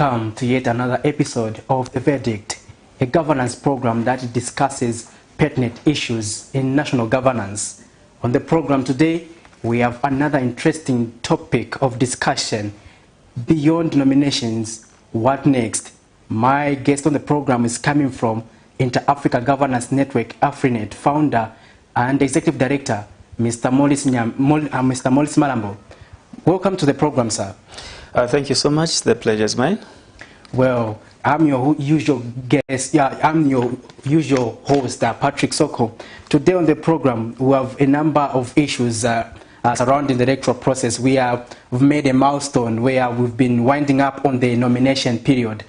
welcome to yet another episode of The Verdict, a governance program that discusses pertinent issues in national governance. On the program today, we have another interesting topic of discussion: beyond nominations, what next? My guest on the program is coming from Inter-Africa Governance Network, AfriNet, founder and executive director, Mr. Morris Malambo. Welcome to the program, sir. Thank you so much. The pleasure is mine. Well, I'm your usual guest. Yeah, I'm your usual host, Patrick Soko. Today on the program, we have a number of issues surrounding the electoral process. We've made a milestone where we've been winding up on the nomination period.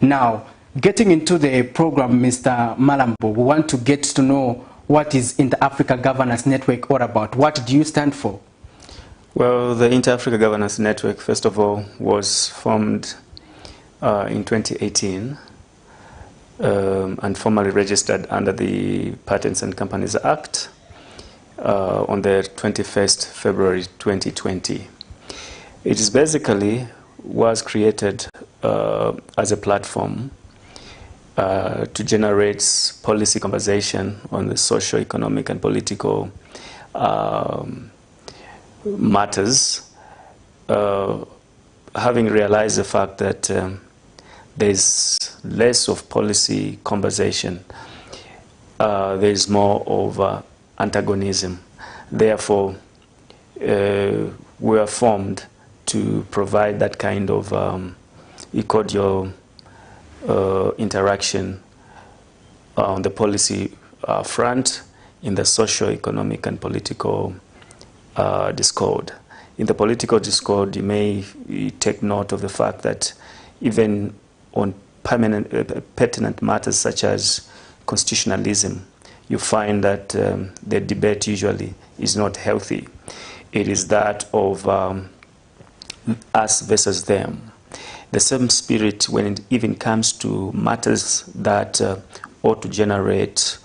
Now, getting into the program, Mr. Malambo, we want to get to know what is Inter-Africa Governance Network all about. What do you stand for? Well, the Inter-Africa Governance Network, first of all, was formed in 2018 and formally registered under the Patents and Companies Act on the 21st February 2020. It is basically was created as a platform to generate policy conversation on the social, economic, and political matters, having realized the fact that there's less of policy conversation, there's more of antagonism. Therefore, we are formed to provide that kind of cordial interaction on the policy front, in the social, economic, and political discord. In the political discord, you may take note of the fact that even on pertinent matters such as constitutionalism, you find that the debate usually is not healthy. It is that of us versus them. The same spirit when it even comes to matters that ought to generate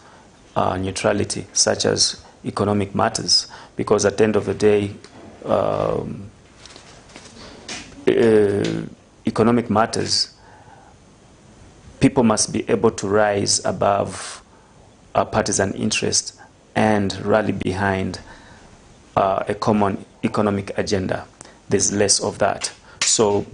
neutrality, such as economic matters, because at the end of the day, economic matters, people must be able to rise above partisan interest and rally behind a common economic agenda. There's less of that. So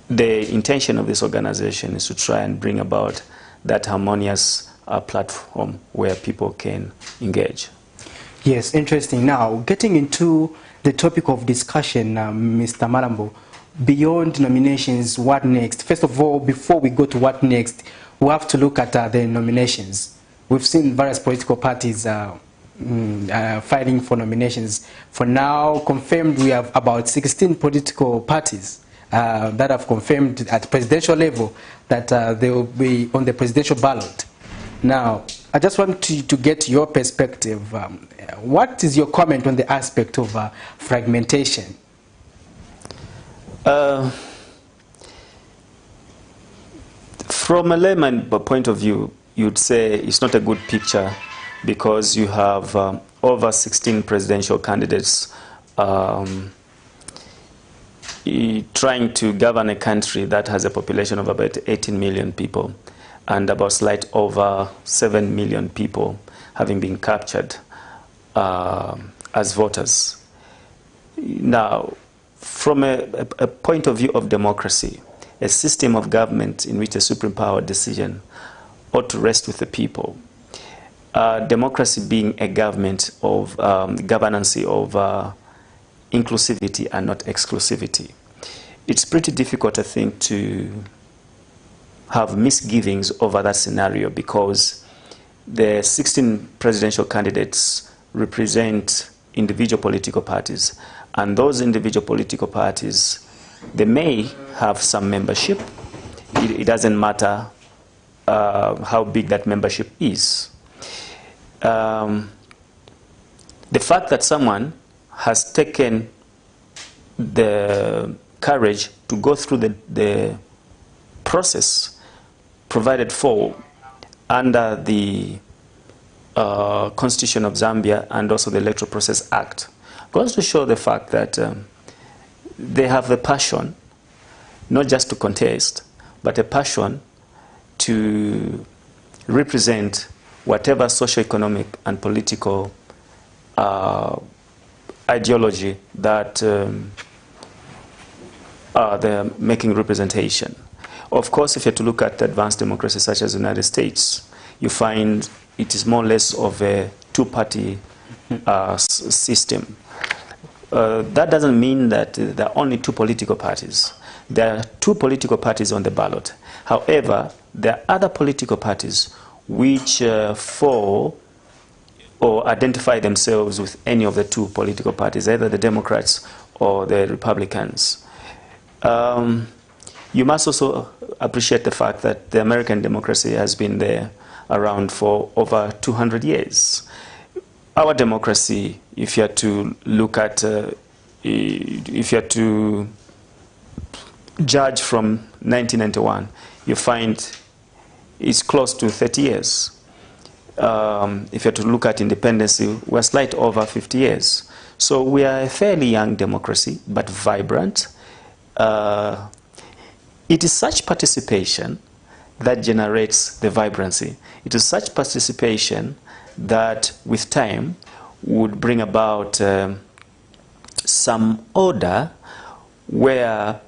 the intention of this organization is to try and bring about that harmonious platform where people can engage. Yes, interesting. Now, getting into the topic of discussion, Mr. Malambo, beyond nominations, what next? First of all, before we go to what next, we have to look at the nominations. We've seen various political parties fighting for nominations. For now, confirmed, we have about 16 political parties that have confirmed at presidential level that they will be on the presidential ballot. Now, I just want to get your perspective. What is your comment on the aspect of fragmentation? From a layman point of view, you'd say it's not a good picture because you have over 16 presidential candidates trying to govern a country that has a population of about 18 million people and about slight over 7 million people having been captured as voters. Now, from a point of view of democracy, a system of government in which a supreme power decision ought to rest with the people. Democracy being a government of governance of inclusivity and not exclusivity. It's pretty difficult, I think, to have misgivings over that scenario because the 16 presidential candidates represent individual political parties, and those individual political parties, they may have some membership. It doesn't matter how big that membership is. The fact that someone has taken the courage to go through the process provided for under the Constitution of Zambia and also the Electoral Process Act goes to show the fact that they have the passion not just to contest, but a passion to represent whatever socio-economic and political ideology that they're making representation. Of course, if you're to look at advanced democracies such as the United States, you find it is more or less of a two-party system. That doesn't mean that there are only two political parties. There are two political parties on the ballot. However, there are other political parties which fall or identify themselves with any of the two political parties, either the Democrats or the Republicans. You must also appreciate the fact that the American democracy has been there around for over 200 years. Our democracy, if you are to look at, if you are to judge from 1991, you find it's close to 30 years. If you are to look at independence, we're slightly over 50 years. So we are a fairly young democracy, but vibrant. It is such participation that generates the vibrancy. It is such participation that with time would bring about some order where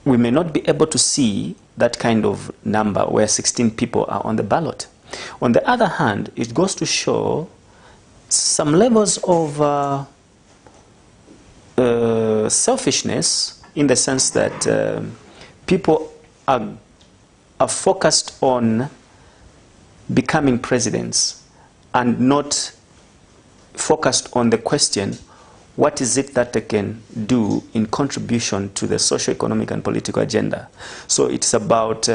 we may not be able to see that kind of number where 16 people are on the ballot. On the other hand, it goes to show some levels of selfishness, in the sense that people are focused on becoming presidents and not focused on the question, what is it that they can do in contribution to the socio-economic and political agenda? So it's about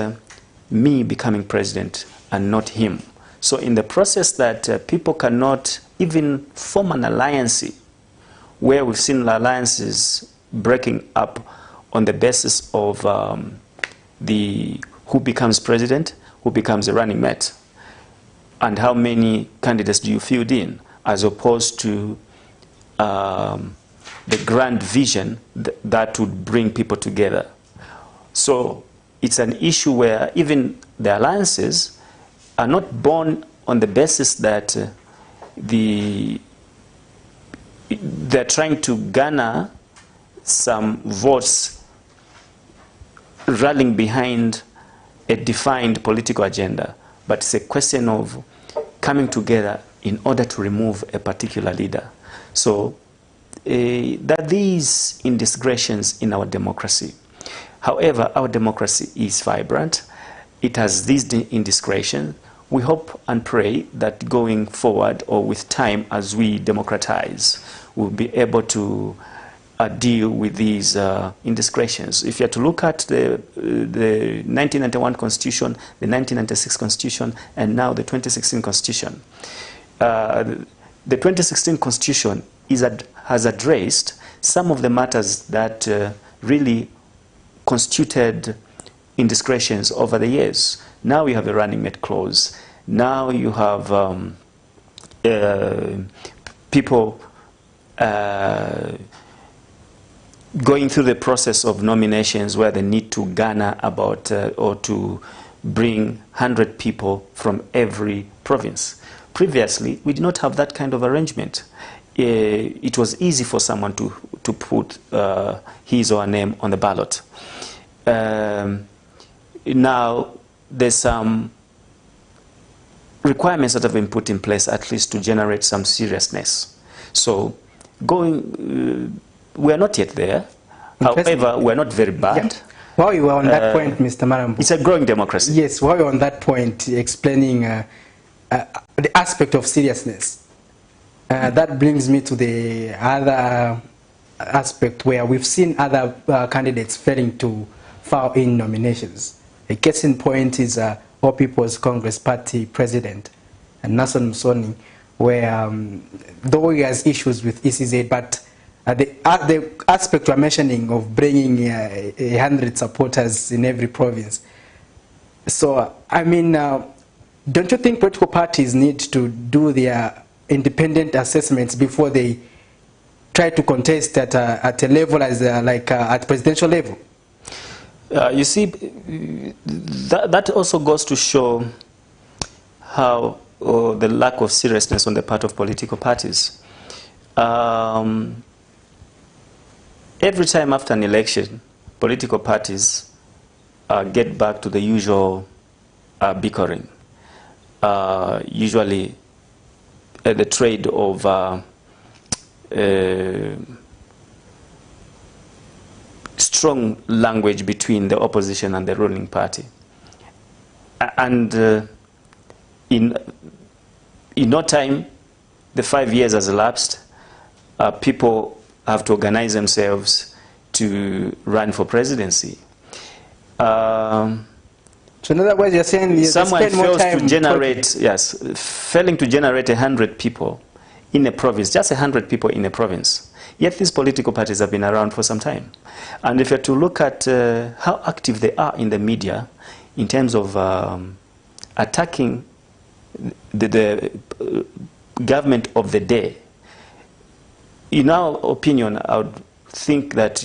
me becoming president and not him. So in the process that people cannot even form an alliance, where we've seen alliances breaking up on the basis of who becomes president, who becomes a running mate, and how many candidates do you field in, as opposed to the grand vision that would bring people together. So it's an issue where even the alliances are not born on the basis that they're trying to garner some votes rallying behind a defined political agenda, but it's a question of coming together in order to remove a particular leader. So there are these indiscretions in our democracy. However, our democracy is vibrant. It has these indiscretions. We hope and pray that going forward, or with time as we democratize, we'll be able to deal with these indiscretions. If you are to look at the 1991 Constitution, the 1996 Constitution, and now the 2016 Constitution, the 2016 Constitution has addressed some of the matters that really constituted indiscretions over the years. Now you have a running mate clause. Now you have people going through the process of nominations where they need to garner about or to bring 100 people from every province. Previously, we did not have that kind of arrangement. It was easy for someone to put his or her name on the ballot. Now, there's some requirements that have been put in place, at least to generate some seriousness. So, we are not yet there. However, we are not very bad. Yeah. While you were on that point, Mr. Malambo. It's a growing democracy. Yes, while you're on that point, explaining the aspect of seriousness, that brings me to the other aspect where we've seen other candidates failing to file in nominations. A case in point is All People's Congress Party President, Naasson Musoni, where though he has issues with ECZ, but the aspect you are mentioning of bringing 100 supporters in every province. So, I mean, don't you think political parties need to do their independent assessments before they try to contest at a level as at presidential level? You see, that also goes to show how the lack of seriousness on the part of political parties. Every time after an election, political parties get back to the usual bickering, usually the trade of strong language between the opposition and the ruling party. And in no time, the 5 years has elapsed, people have to organize themselves to run for presidency. So in other words, you're saying someone fails to generate, yes, failing to generate 100 people in a province, just 100 people in a province. Yet these political parties have been around for some time. And if you're to look at how active they are in the media in terms of attacking the government of the day, in our opinion, I would think that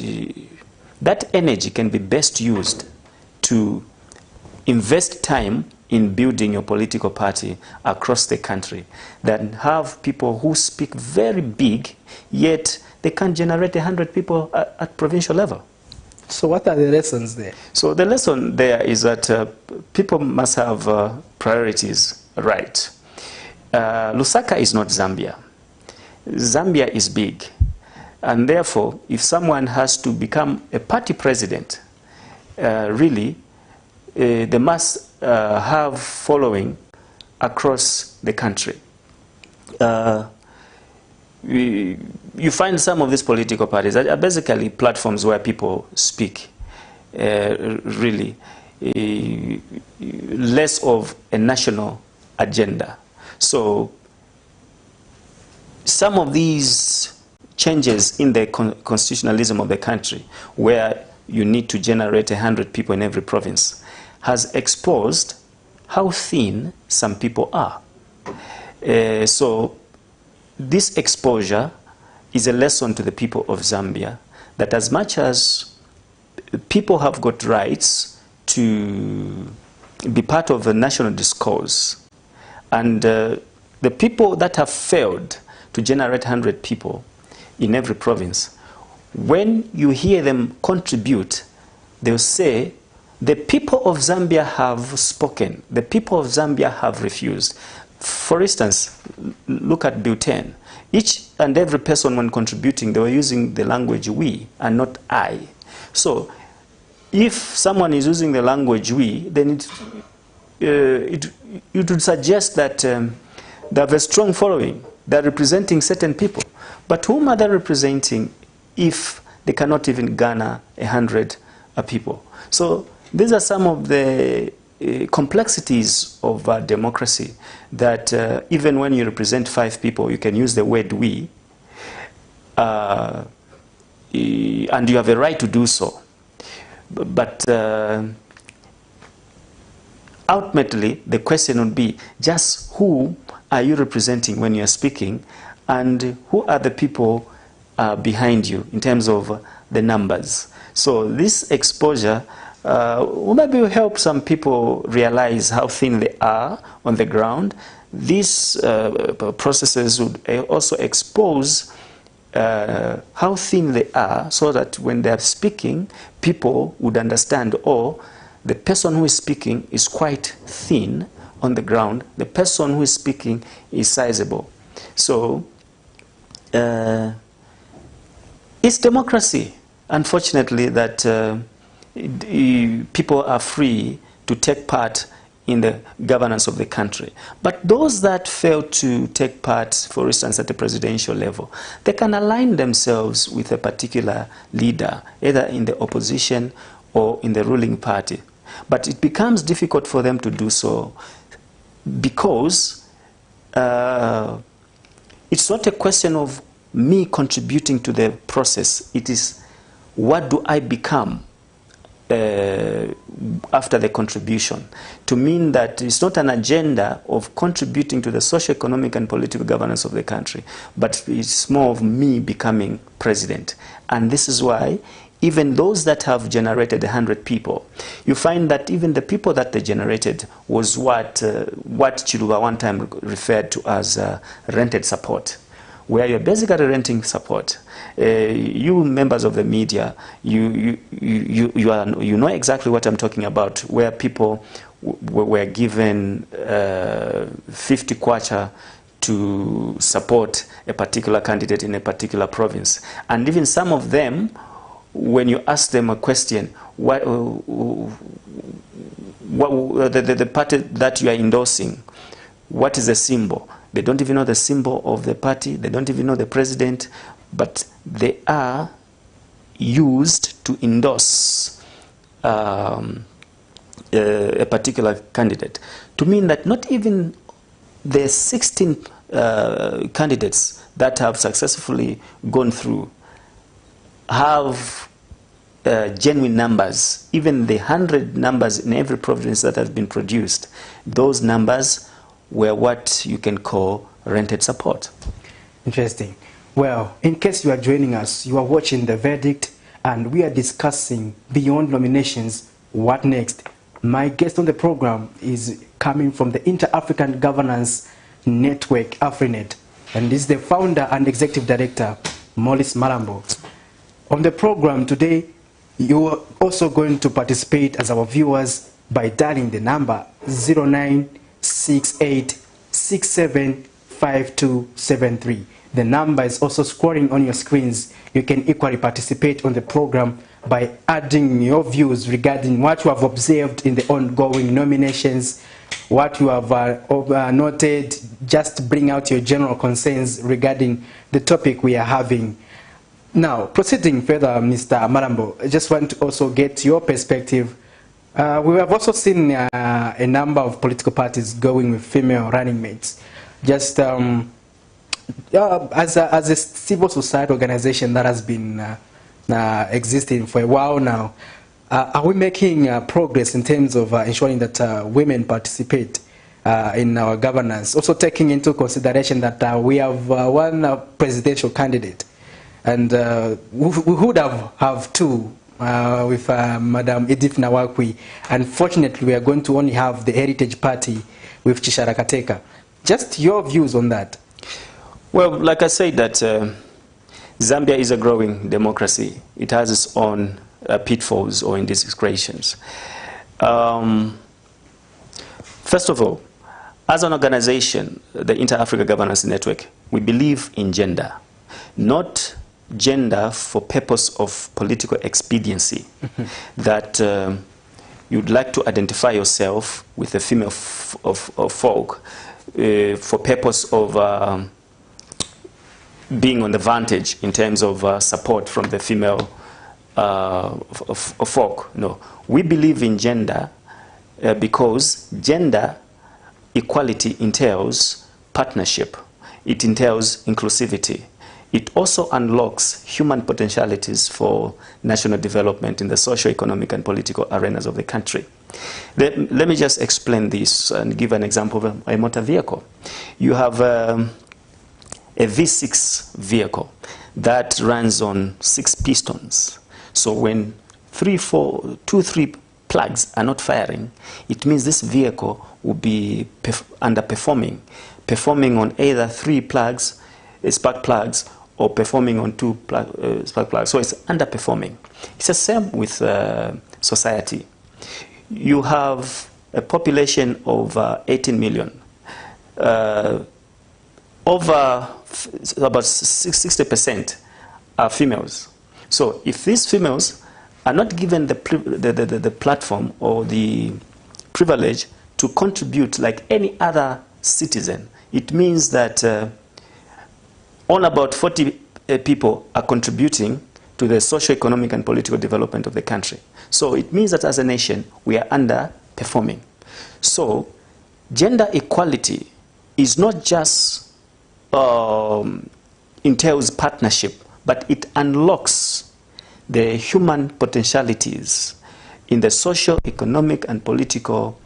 that energy can be best used to invest time in building your political party across the country than have people who speak very big, yet they can't generate 100 people at provincial level. So what are the lessons there? So the lesson there is that people must have priorities right. Lusaka is not Zambia. Zambia is big. And therefore, if someone has to become a party president, really, they must have following across the country. You find some of these political parties are basically platforms where people speak, really, less of a national agenda. So some of these changes in the constitutionalism of the country, where you need to generate 100 people in every province, has exposed how thin some people are. So this exposure is a lesson to the people of Zambia that as much as people have got rights to be part of the national discourse, and the people that have failed to generate 100 people in every province, when you hear them contribute, they'll say, the people of Zambia have spoken, the people of Zambia have refused. For instance, look at Bhutan. Each and every person when contributing, they were using the language we and not I. So if someone is using the language we, then it would suggest that they have a strong following. They're representing certain people. But whom are they representing if they cannot even garner 100 people? So these are some of the complexities of democracy, that even when you represent 5 people, you can use the word we, and you have a right to do so. But ultimately, the question would be just who are you representing when you are speaking, and who are the people behind you in terms of the numbers. So this exposure maybe will help some people realize how thin they are on the ground. These processes would also expose how thin they are, so that when they are speaking, people would understand, oh, the person who is speaking is quite thin on the ground. The person who is speaking is sizable. So it's democracy, unfortunately, that people are free to take part in the governance of the country. But those that fail to take part, for instance, at the presidential level, they can align themselves with a particular leader, either in the opposition or in the ruling party. But it becomes difficult for them to do so because it's not a question of me contributing to the process. It is, what do I become after the contribution, to mean that it's not an agenda of contributing to the socio-economic and political governance of the country, but it's more of me becoming president. And this is why even those that have generated 100 people, you find that even the people that they generated was what Chiluba one time referred to as rented support, where you're basically renting support. You members of the media, you know exactly what I'm talking about, where people were given 50 kwacha to support a particular candidate in a particular province. And even some of them, when you ask them a question, the party that you are endorsing, what is the symbol? They don't even know the symbol of the party. They don't even know the president. But they are used to endorse a particular candidate. To mean that not even the 16 candidates that have successfully gone through have genuine numbers. Even the 100 numbers in every province that has been produced, those numbers were what you can call rented support. Interesting. Well, in case you are joining us, you are watching The Verdict, and we are discussing Beyond Nominations, What Next? My guest on the program is coming from the Inter-African Governance Network, AfriNet, and is the founder and executive director, Maurice Malambo. On the program today, you are also going to participate as our viewers by dialing the number 0968675273. The number is also scrolling on your screens. You can equally participate on the program by adding your views regarding what you have observed in the ongoing nominations, what you have noted. Just bring out your general concerns regarding the topic we are having. Now, proceeding further, Mr. Malambo, I just want to also get your perspective. We have also seen a number of political parties going with female running mates. Just as a civil society organization that has been existing for a while now, are we making progress in terms of ensuring that women participate in our governance? Also taking into consideration that we have one presidential candidate, and we would have two with Madam Edith Nawakwi. Unfortunately, we are going to only have the Heritage Party with Chishara Kateka. Just your views on that. Well, like I said, that Zambia is a growing democracy. It has its own pitfalls or indiscretions. First of all, as an organization, the Inter-Africa Governance Network, we believe in gender. Not gender for purpose of political expediency, that you'd like to identify yourself with a female of folk for purpose of being on the vantage in terms of support from the female folk. No, we believe in gender because gender equality entails partnership. It entails inclusivity. It also unlocks human potentialities for national development in the socio-economic and political arenas of the country. Let me just explain this and give an example of a motor vehicle. You have a V6 vehicle that runs on 6 pistons. So when 3 plugs are not firing, it means this vehicle will be underperforming, performing on either 3 plugs, spark plugs, or performing on 2 spark plugs. So it's underperforming. It's the same with society. You have a population of 18 million. Over about 60% are females. So if these females are not given the platform or the privilege to contribute like any other citizen, it means that all about 40 people are contributing to the socio-economic and political development of the country. So it means that as a nation, we are underperforming. So gender equality is not just entails partnership, but it unlocks the human potentialities in the social, economic, and political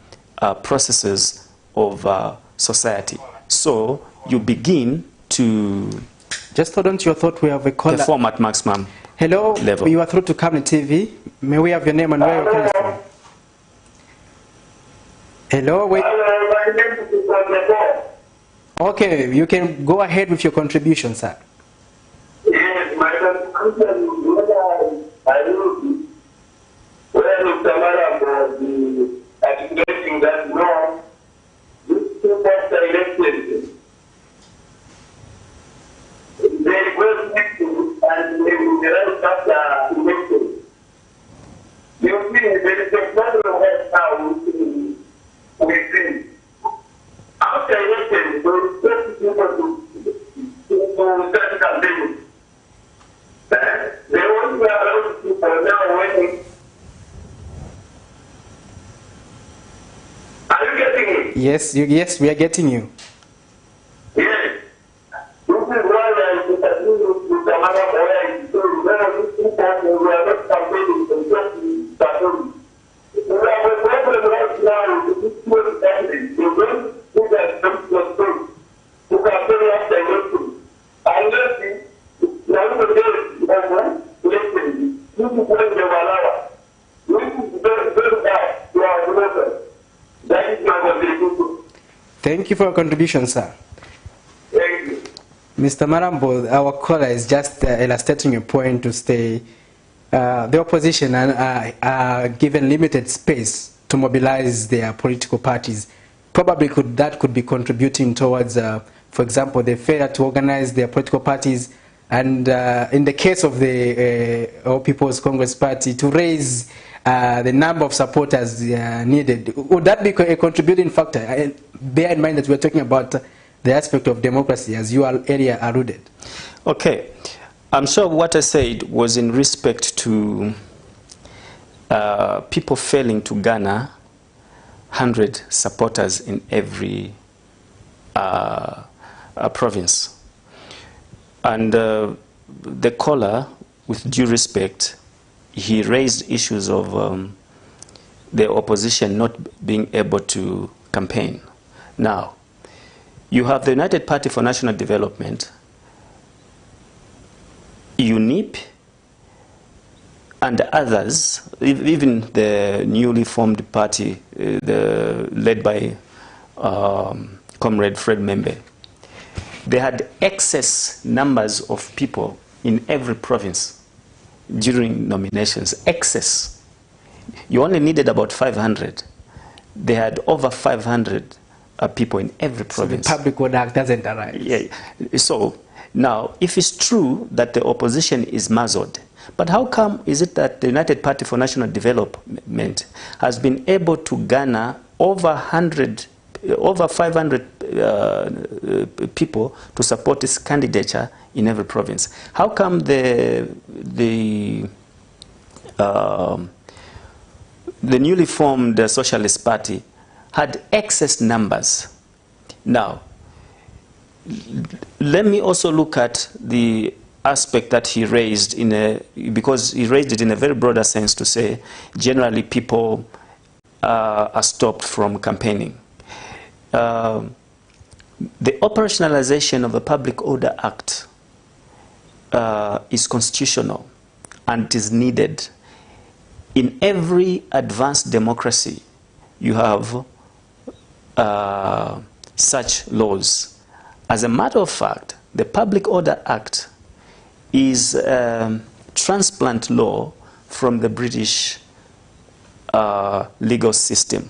processes of society. So you begin to just hold on to your thought. We have a caller. Perform at maximum. Hello, level. You are through to Camden TV. May we have your name and where you're calling from? Hello, wait. Okay, you can go ahead with your contribution, sir. Yes, my contribution is where Mr. Malambo was articulating that no, this people elected. They were elected and they will be right after elected. You see, there is a problem right now within. After elected, those people to start campaigning. They only allow people now when. Are you getting it? Yes, yes, we are getting you. Yes. This is why I disagree with the Tamara Boya. So, these people who are not campaigning for just campaigning. We have a problem right now with this people campaigning. They don't do that some to campaign after elections. Unless the other day, listen, this is when they were allowed. This is very bad to our development. That is my contribution. Thank you for your contribution, sir. Thank you. Mr. Malambo, our caller is just illustrating a point to say the opposition are given limited space to mobilize their political parties. Probably that could be contributing towards, for example, the failure to organize their political parties, and in the case of the All People's Congress Party, to raise the number of supporters needed. Would that be a contributing factor? Bear in mind that we're talking about the aspect of democracy, as you earlier alluded. Okay. I'm sure what I said was in respect to people failing to garner 100 supporters in every province. And the caller, with due respect, he raised issues of the opposition not being able to campaign. Now, you have the United Party for National Development, UNIP, and others, even the newly formed party led by Comrade Fred Membe. They had excess numbers of people in every province during nominations. Excess. You only needed about 500. They had over 500 people in every province. So the Public Order Act doesn't arise. Yeah. So now, if it's true that the opposition is muzzled, but how come is it that the United Party for National Development has been able to garner over 500 people to support its candidature in every province? How come the newly formed Socialist Party had excess numbers? Now, let me also look at the aspect that he raised because he raised it in a very broader sense to say generally people are stopped from campaigning. The operationalization of the Public Order Act is constitutional and is needed. In every advanced democracy, you have such laws. As a matter of fact, the Public Order Act is transplant law from the British legal system.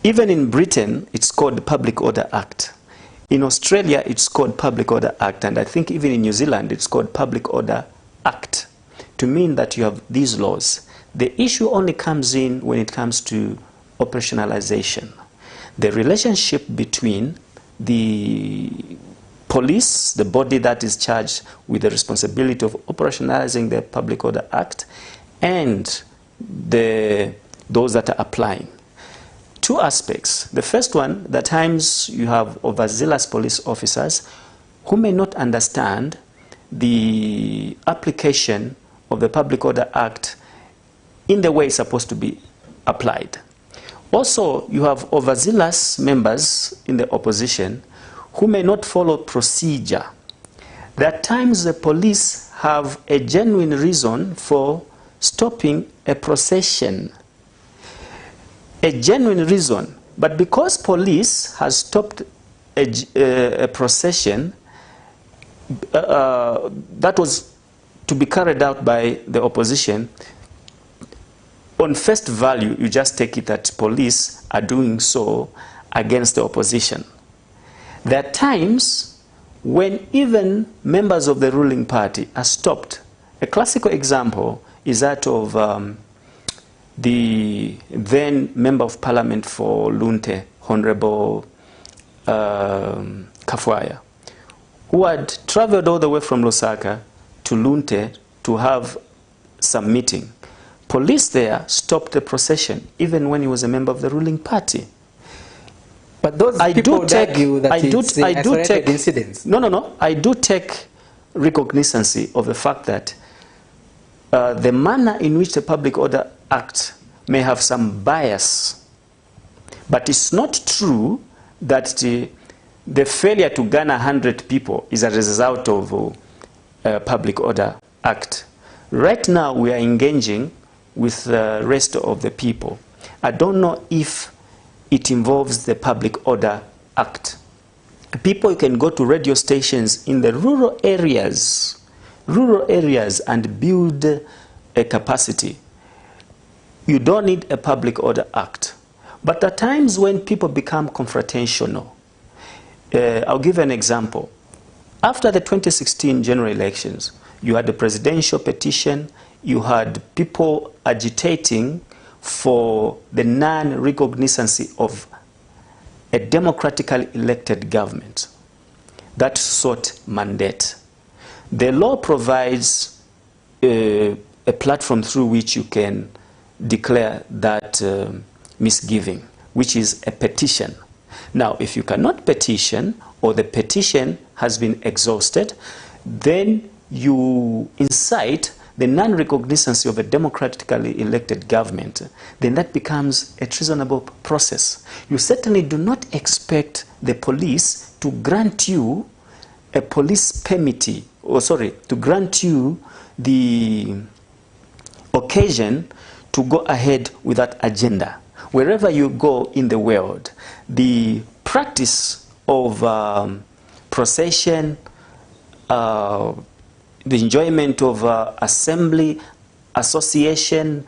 Even in Britain, it's called the Public Order Act. In Australia, it's called Public Order Act, and I think even in New Zealand, it's called Public Order Act, to mean that you have these laws. The issue only comes in when it comes to operationalization. The relationship between the police, the body that is charged with the responsibility of operationalizing the Public Order Act, and those that are applying. Two aspects. The first one, that times you have overzealous police officers who may not understand the application of the Public Order Act in the way it's supposed to be applied. Also, you have overzealous members in the opposition who may not follow procedure. There are times the police have a genuine reason for stopping a procession. A genuine reason. But because police has stopped a procession that was to be carried out by the opposition, on first value, you just take it that police are doing so against the opposition. There are times when even members of the ruling party are stopped. A classical example is that of the then Member of Parliament for Lunte, Honorable Kafwaya, who had traveled all the way from Lusaka to Lunte to have some meeting. Police there stopped the procession, even when he was a member of the ruling party. But those people argue that it's isolated incidents. No. I do take recognizance of the fact that the manner in which the Public Order Act may have some bias. But it's not true that the failure to garner 100 people is a result of Public Order Act. Right now, we are engaging with the rest of the people. I don't know if it involves the Public Order Act. People can go to radio stations in the rural areas and build a capacity. You don't need a Public Order Act. But at times when people become confrontational, I'll give an example. After the 2016 general elections, you had the presidential petition, you had people agitating for the non-recognizance of a democratically elected government that sought mandate. The law provides a platform through which you can declare that misgiving, which is a petition. Now, if you cannot petition, or the petition has been exhausted, then you incite the non-recognizance of a democratically elected government, then that becomes a treasonable process. You certainly do not expect the police to grant you a police permit, to grant you the occasion to go ahead with that agenda. Wherever you go in the world, the practice of procession, the enjoyment of assembly, association,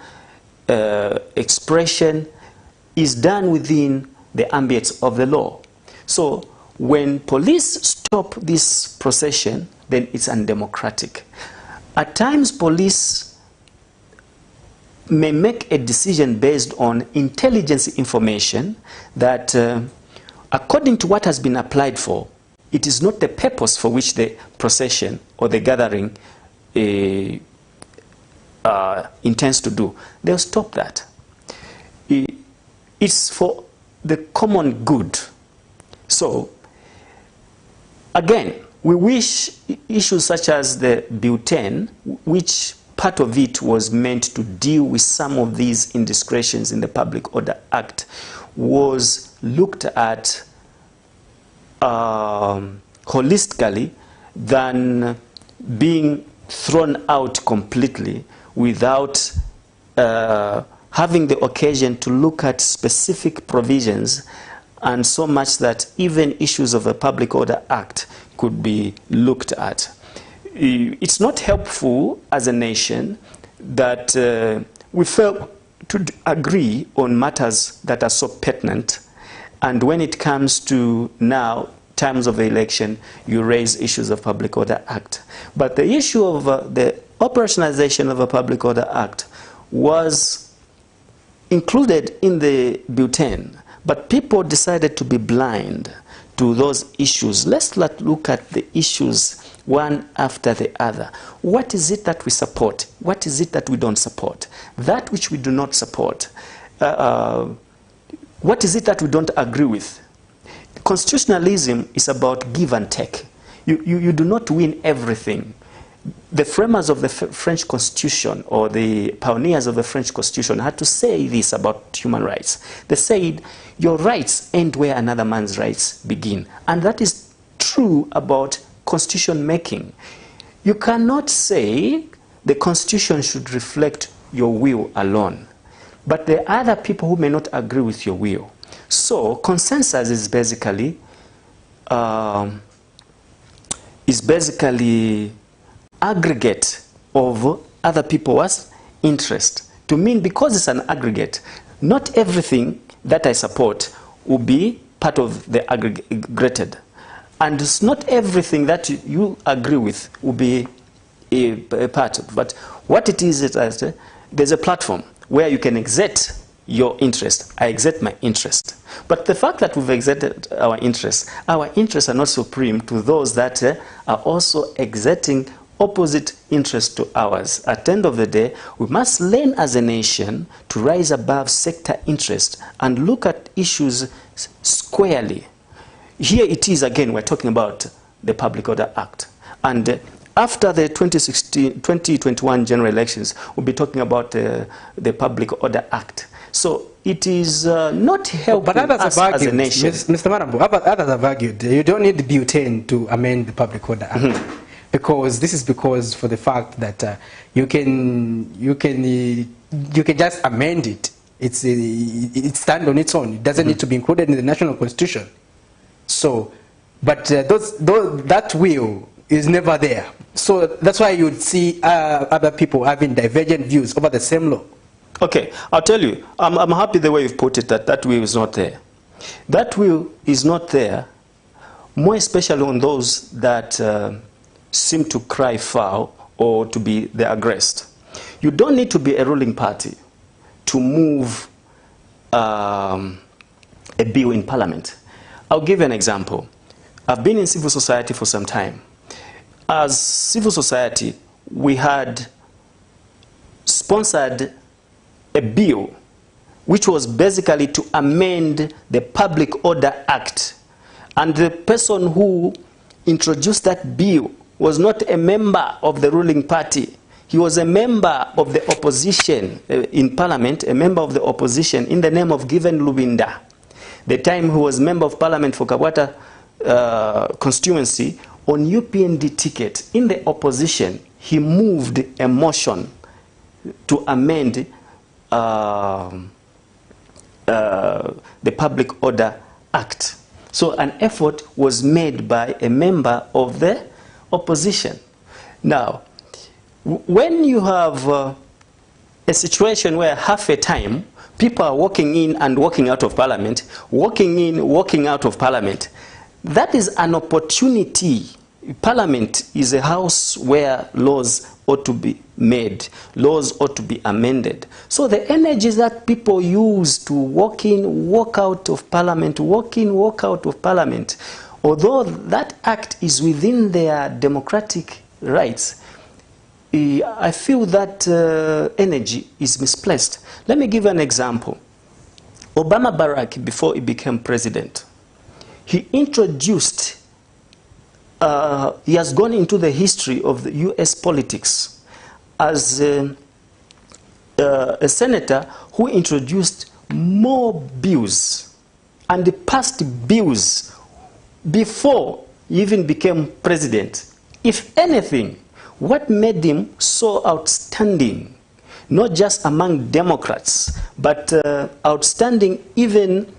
expression is done within the ambit of the law. So when police stop this procession, then it's undemocratic. At times police may make a decision based on intelligence information that according to what has been applied for, it is not the purpose for which the procession or the gathering intends to do. They'll stop that. It's for the common good. So, again, we wish issues such as the Bill 10, which part of it was meant to deal with some of these indiscretions in the Public Order Act, was looked at holistically than being thrown out completely without having the occasion to look at specific provisions, and so much that even issues of the Public Order Act could be looked at. It's not helpful as a nation that we fail to agree on matters that are so pertinent, and when it comes to now times of the election, you raise issues of Public Order Act. But the issue of the operationalization of a Public Order Act was included in the Bill 10, but people decided to be blind to those issues. Let's look at the issues one after the other. What is it that we support? What is it that we don't support? That which we do not support, what is it that we don't agree with? Constitutionalism is about give and take. You do not win everything. the framers of the French Constitution, or the pioneers of the French Constitution, had to say this about human rights. They said, your rights end where another man's rights begin. And that is true about constitution making. You cannot say the Constitution should reflect your will alone, but there are other people who may not agree with your will. So consensus is basically aggregate of other people's interest. To mean, because it's an aggregate, not everything that I support will be part of the aggregated. And it's not everything that you agree with will be a part of. But what it is, there's a platform where you can exert your interest. I exert my interest. But the fact that we've exerted our interests are not supreme to those that are also exerting opposite interests to ours. At the end of the day, we must learn as a nation to rise above sector interest and look at issues squarely. Here it is again, we're talking about the Public Order Act. And after the 2021 general elections, we'll be talking about the Public Order Act. So it is not helping us as a nation. Mr. Malambo, others have argued you don't need the butane to amend the Public Order Act. Because this is because for the fact that you can just amend it. It stands on its own. It doesn't need to be included in the national constitution. So, but that will is never there. So that's why you'd see other people having divergent views over the same law. Okay, I'll tell you, I'm happy the way you've put it, that will is not there. That will is not there, more especially on those that seem to cry foul or to be the aggressed. You don't need to be a ruling party to move a bill in parliament. I'll give you an example. I've been in civil society for some time. As civil society, we had sponsored a bill which was basically to amend the Public Order Act. And the person who introduced that bill was not a member of the ruling party. He was a member of the opposition in parliament, a member of the opposition in the name of Given Lubinda. The time he was member of parliament for Kabwata constituency, on UPND ticket in the opposition, he moved a motion to amend the Public Order Act. So an effort was made by a member of the opposition. Now, when you have a situation where half a time people are walking in and walking out of parliament, walking in, walking out of parliament, that is an opportunity. Parliament is a house where laws ought to be made, laws ought to be amended. So the energies that people use to walk in, walk out of parliament, walk in, walk out of parliament, although that act is within their democratic rights, I feel that energy is misplaced. Let me give an example. Obama Barack, before he became president, he introduced, he has gone into the history of the US politics as a senator who introduced more bills and passed bills before he even became president. If anything, what made him so outstanding, not just among Democrats, but outstanding even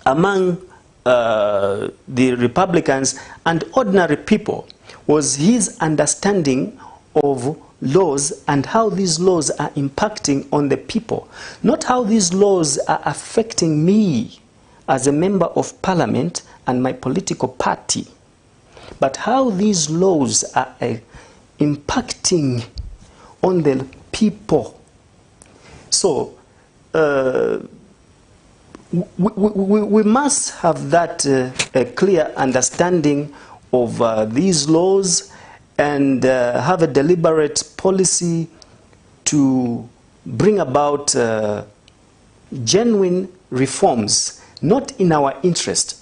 among the Republicans and ordinary people, was his understanding of laws and how these laws are impacting on the people. Not how these laws are affecting me as a member of parliament and my political party, but how these laws are impacting on the people. So we must have that a clear understanding of these laws and have a deliberate policy to bring about genuine reforms, not in our interest,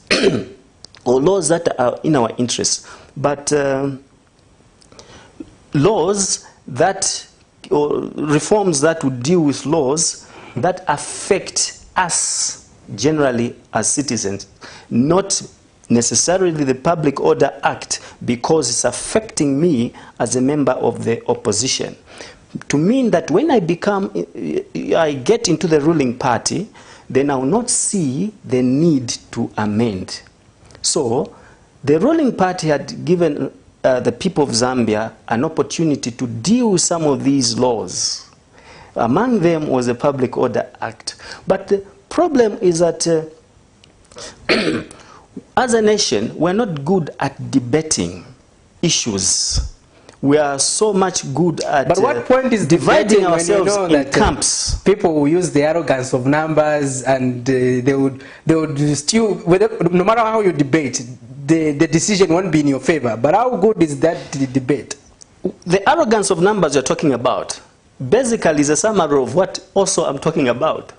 or laws that are in our interest, but laws that, or reforms that would deal with laws that affect us generally as citizens, not necessarily the Public Order Act because it's affecting me as a member of the opposition. To mean that when I get into the ruling party, then I will not see the need to amend. So the ruling party had given the people of Zambia an opportunity to deal with some of these laws. Among them was the Public Order Act. But the problem is that as a nation, we're not good at debating issues. We are so much good at but what point is dividing ourselves when you know in that, camps. People will use the arrogance of numbers, and they would still, no matter how you debate, the decision won't be in your favor. But how good is that debate? The arrogance of numbers you're talking about basically is a summary of what also I'm talking about.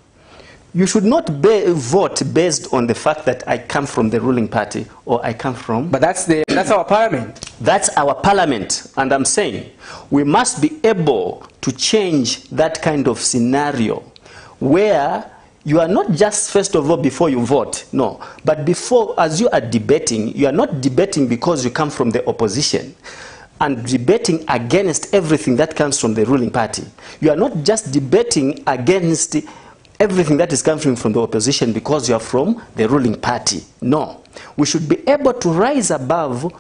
You should not vote based on the fact that I come from the ruling party or I come from... But that's our parliament. That's our parliament. And I'm saying we must be able to change that kind of scenario where you are not just, first of all, before you vote, no. But before, as you are debating, you are not debating because you come from the opposition and debating against everything that comes from the ruling party. You are not just debating against everything that is coming from the opposition because you are from the ruling party. No. We should be able to rise above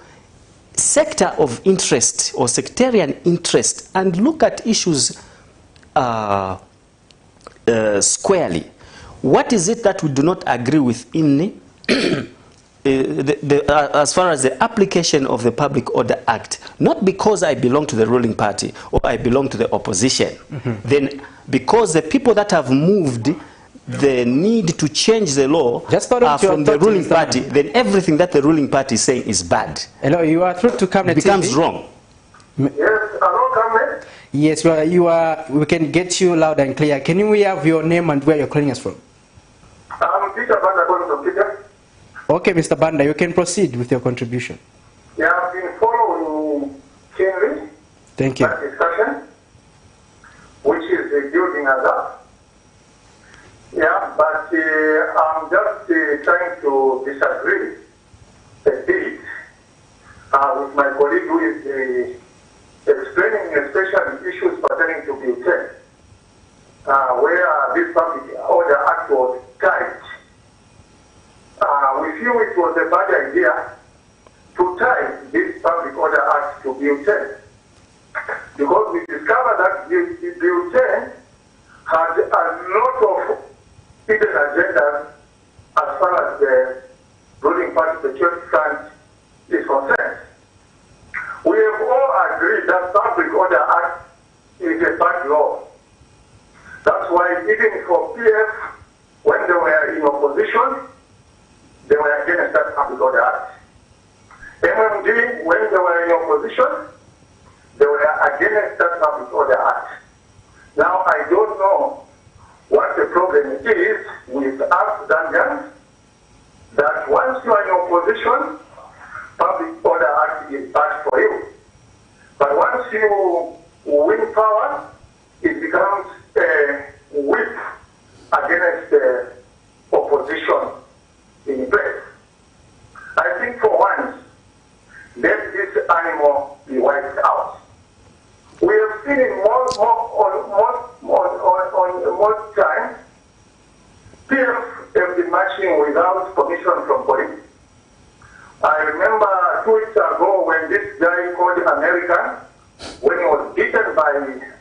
sector of interest or sectarian interest and look at issues squarely. What is it that we do not agree with in as far as the application of the Public Order Act? Not because I belong to the ruling party or I belong to the opposition. Then because the people that have moved the need to change the law are from the ruling party, then everything that the ruling party is saying is bad. Hello, you are through to Camnet becomes TV. Wrong. Yes, hello, Camnet. Yes, we can get you loud and clear. Can we have your name and where you're calling us from? I'm Peter Banda calling from Peter. Okay, Mr. Banda, you can proceed with your contribution. Yeah, I've been following keenly Thank you. that discussion, which is building us up. Yeah, but I'm just trying to disagree a bit with my colleague who is explaining especially issues pertaining to Bioten, where this Public Order Act was tied. We feel it was a bad idea to tie this Public Order Act to Bioten, because we discovered that Bioten had a lot of hidden agendas as far as the ruling party, the Church Front, is concerned. We have all agreed that Public Order Act is a bad law. That's why even for PF, when they were in opposition, they were against that Public Order Act. MMD, when they were in opposition, they were against that Public Order Act. Now, I don't know what the problem is with us Zambians, that once you are in opposition, Public Order Act is bad for you. But once you win power, it becomes a whip against the opposition in place. I think for once, let this animal be wiped out. We have seen it most times, PF have been marching without permission from police. I remember 2 weeks ago when this guy called American, when he was beaten by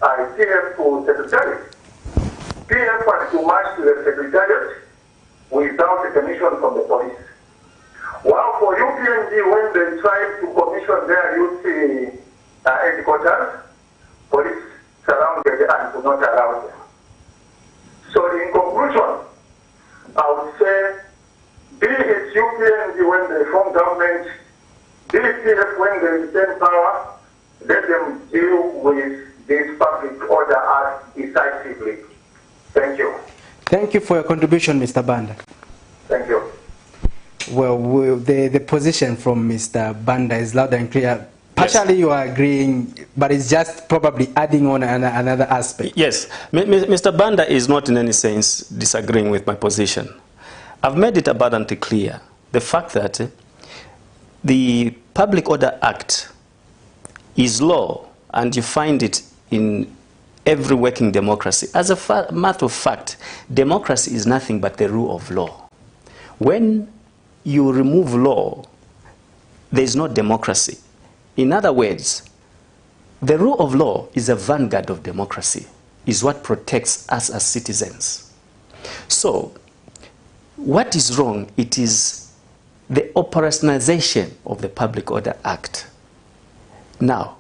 PF to Secretariat. PF had to march to the Secretariat without a permission from the police. While for UPNG, when they tried to commission their youth headquarters, police surrounded and could not allow them. So in conclusion, I would say, be it UPNG when they form government, be it PF when they retain power, let them deal with this Public Order Act decisively. Thank you. Thank you for your contribution, Mr. Banda. Thank you. Well, the position from Mr. Banda is loud and clear. partially you are agreeing, but it's just probably adding on another aspect. Yes. Mr. Banda is not in any sense disagreeing with my position. I've made it abundantly clear the fact that the Public Order Act is law, and you find it in every working democracy. As a matter of fact, democracy is nothing but the rule of law. When you remove law, there is no democracy. In other words, the rule of law is a vanguard of democracy, is what protects us as citizens. So, what is wrong? It is the operationalization of the Public Order Act. Now,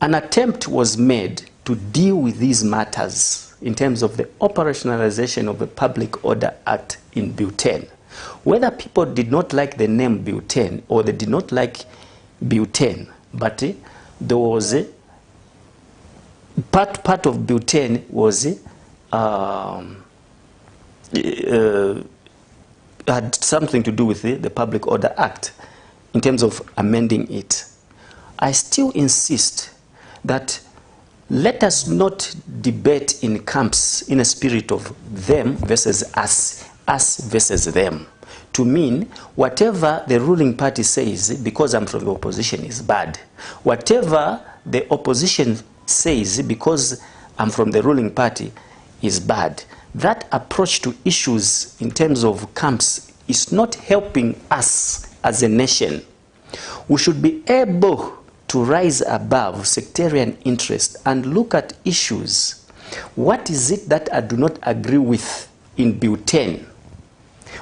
an attempt was made to deal with these matters in terms of the operationalization of the Public Order Act in Bill 10. Whether people did not like the name Bill 10 or they did not like Bill 10, but there was a part of Bill 10 was had something to do with the Public Order Act in terms of amending it. I still insist that let us not debate in camps in a spirit of them versus us versus them. To mean whatever the ruling party says, because I'm from the opposition, is bad. Whatever the opposition says, because I'm from the ruling party, is bad. That approach to issues in terms of camps is not helping us as a nation. We should be able to rise above sectarian interest and look at issues. What is it that I do not agree with in Bill 10?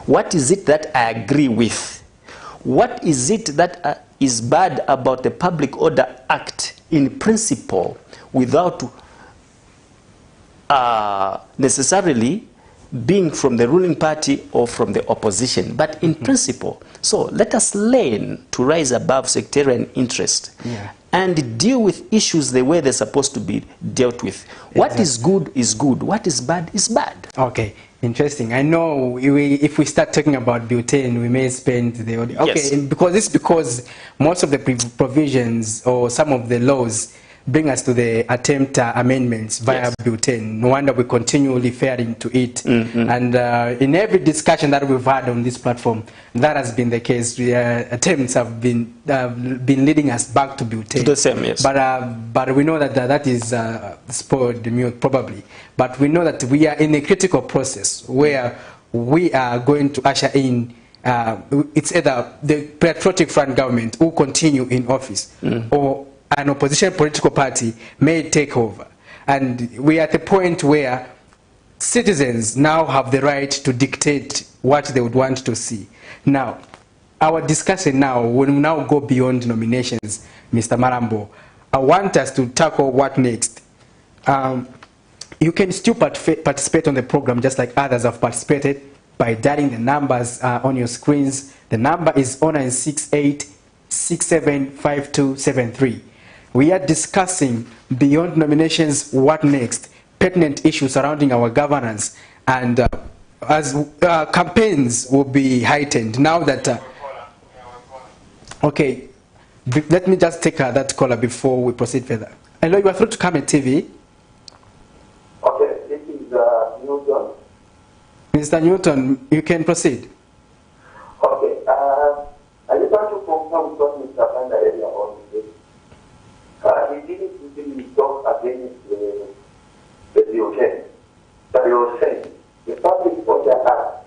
What is it that I agree with? What is it that is bad about the Public Order Act in principle without necessarily being from the ruling party or from the opposition, but in principle? So let us learn to rise above sectarian interest and deal with issues the way they're supposed to be dealt with. What is good is good. What is bad is bad. Okay, interesting. I know if we start talking about Bill 10, we may spend the audio. Okay, Yes. because most of the provisions or some of the laws bring us to the attempt amendments via Bill 10. No wonder we continually referring to it. And in every discussion that we've had on this platform, that has been the case. Attempts have been leading us back to Bill 10. To the same, yes. But we know that that is spoiled milk, probably. But we know that we are in a critical process where we are going to usher in it's either the Patriotic Front government will continue in office or an opposition political party may take over. And we are at the point where citizens now have the right to dictate what they would want to see. Now, our discussion now will now go beyond nominations, Mr. Malambo. I want us to tackle what next. You can still participate on the program just like others have participated by dialing the numbers on your screens. The number is 0968 675273. We are discussing beyond nominations, what next, pertinent issues surrounding our governance, and as campaigns will be heightened now that. Okay, let me just take that caller before we proceed further. Hello, you are through to Kamet TV. Okay, this is Newton. Mr. Newton, you can proceed. Okay, I just want to confirm what Mr. Banda earlier on today. He didn't really talk against the Bill 10, but he was saying the Public Order Act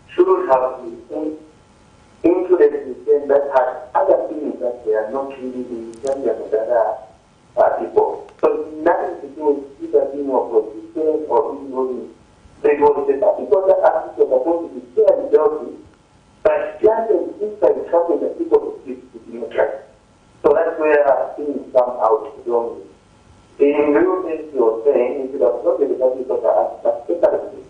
should have been included in the that had other things that they are not really in terms of other people. So nothing to do with either being opposition or being ruling. It was the Public Order Act that was supposed to be fairly dealt with, but planted inside something that people could democracy. So that's where things come out wrongly. In real sense, you're saying you should have not the Public Order Act, but separately.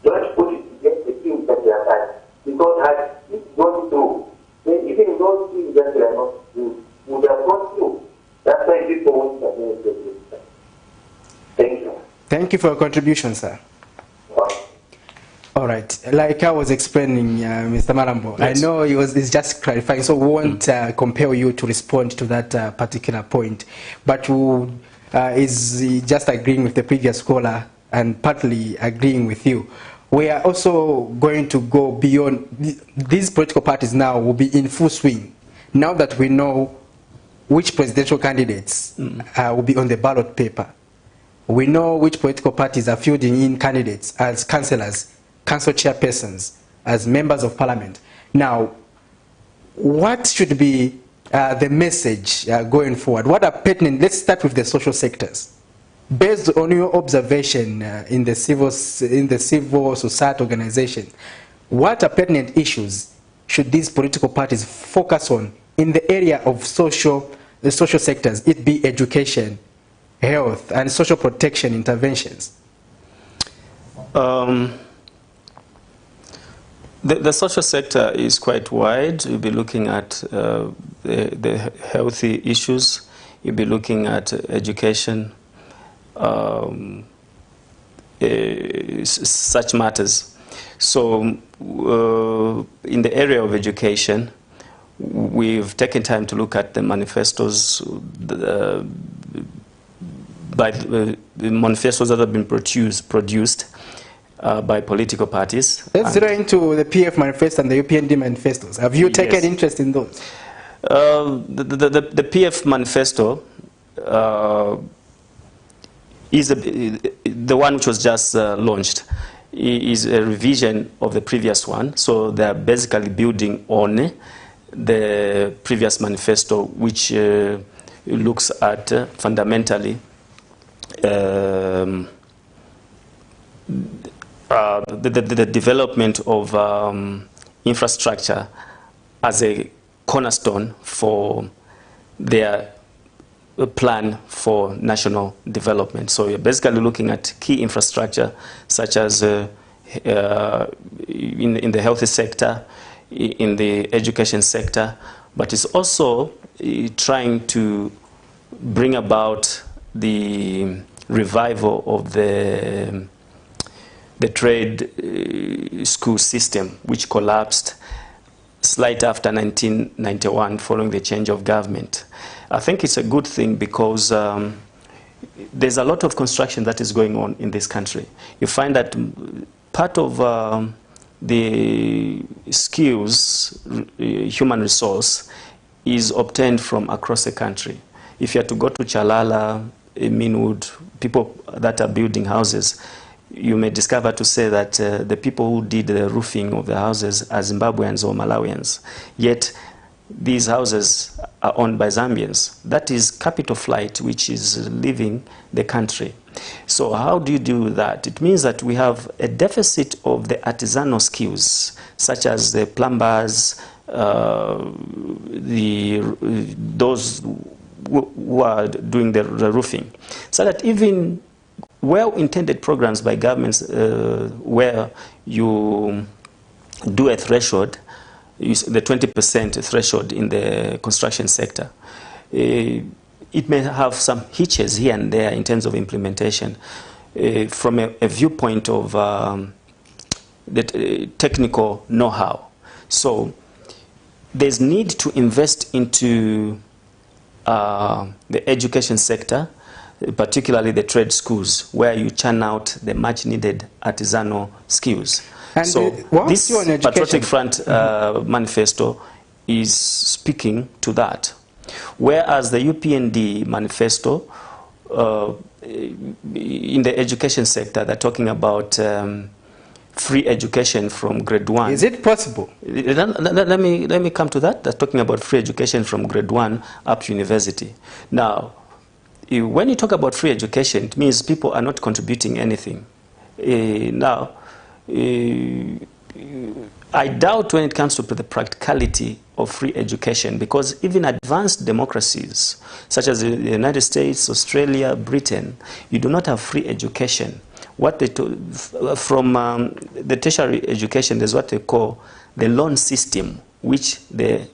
Don't put it against the things that they are had. Because had it gone through, then even those things that they are not true would have gone through. That's why people want to against the system. Thank you. Thank you for your contribution, sir. Bye. All right. like I was explaining, Mr. Malambo, Yes. I know he's just clarifying, so we won't compel you to respond to that particular point, but is just agreeing with the previous caller and partly agreeing with you. We are also going to go beyond. These political parties now will be in full swing, now that we know which presidential candidates will be on the ballot paper. We know which political parties are fielding in candidates as councillors, council chairpersons, as members of parliament. Now, what should be the message going forward? What are pertinent? Let's start with the social sectors. Based on your observation in the civil society organization, what are pertinent issues should these political parties focus on in the area of the social sectors, it be education, health, and social protection interventions? The social sector is quite wide. You'll be looking at the healthy issues. You'll be looking at education, such matters. So in the area of education, we've taken time to look at the manifestos, the manifestos that have been produced by political parties. Let's zero into the PF manifesto and the UPND manifestos. Have you taken interest in those? The PF manifesto is the one which was just launched. Is a revision of the previous one. So they are basically building on the previous manifesto, which looks at fundamentally the development of infrastructure as a cornerstone for their plan for national development. So you're basically looking at key infrastructure such as in the health sector, in the education sector, but it's also trying to bring about the revival of the trade school system, which collapsed slight after 1991 following the change of government. I think it's a good thing because there's a lot of construction that is going on in this country. You find that part of the skills, human resource, is obtained from across the country. If you are to go to Chalala, Minwood, people that are building houses, you may discover to say that the people who did the roofing of the houses are Zimbabweans or Malawians. Yet these houses are owned by Zambians. That is capital flight, which is leaving the country. So how do you do that? It means that we have a deficit of the artisanal skills, such as the plumbers, those who are doing the roofing. So that even well-intended programs by governments where you do a threshold, the 20% threshold in the construction sector, it may have some hitches here and there in terms of implementation from a viewpoint of the technical know-how. So there's need to invest into the education sector, particularly the trade schools, where you churn out the much-needed artisanal skills. And so this Patriotic Front manifesto is speaking to that. Whereas the UPND manifesto, in the education sector, they're talking about free education from grade 1. Is it possible? Let me come to that. They're talking about free education from grade 1 up to university. Now, when you talk about free education, it means people are not contributing anything. Now, I doubt when it comes to the practicality of free education, because even advanced democracies, such as the United States, Australia, Britain, you do not have free education. What they from the tertiary education, there's what they call the loan system, which the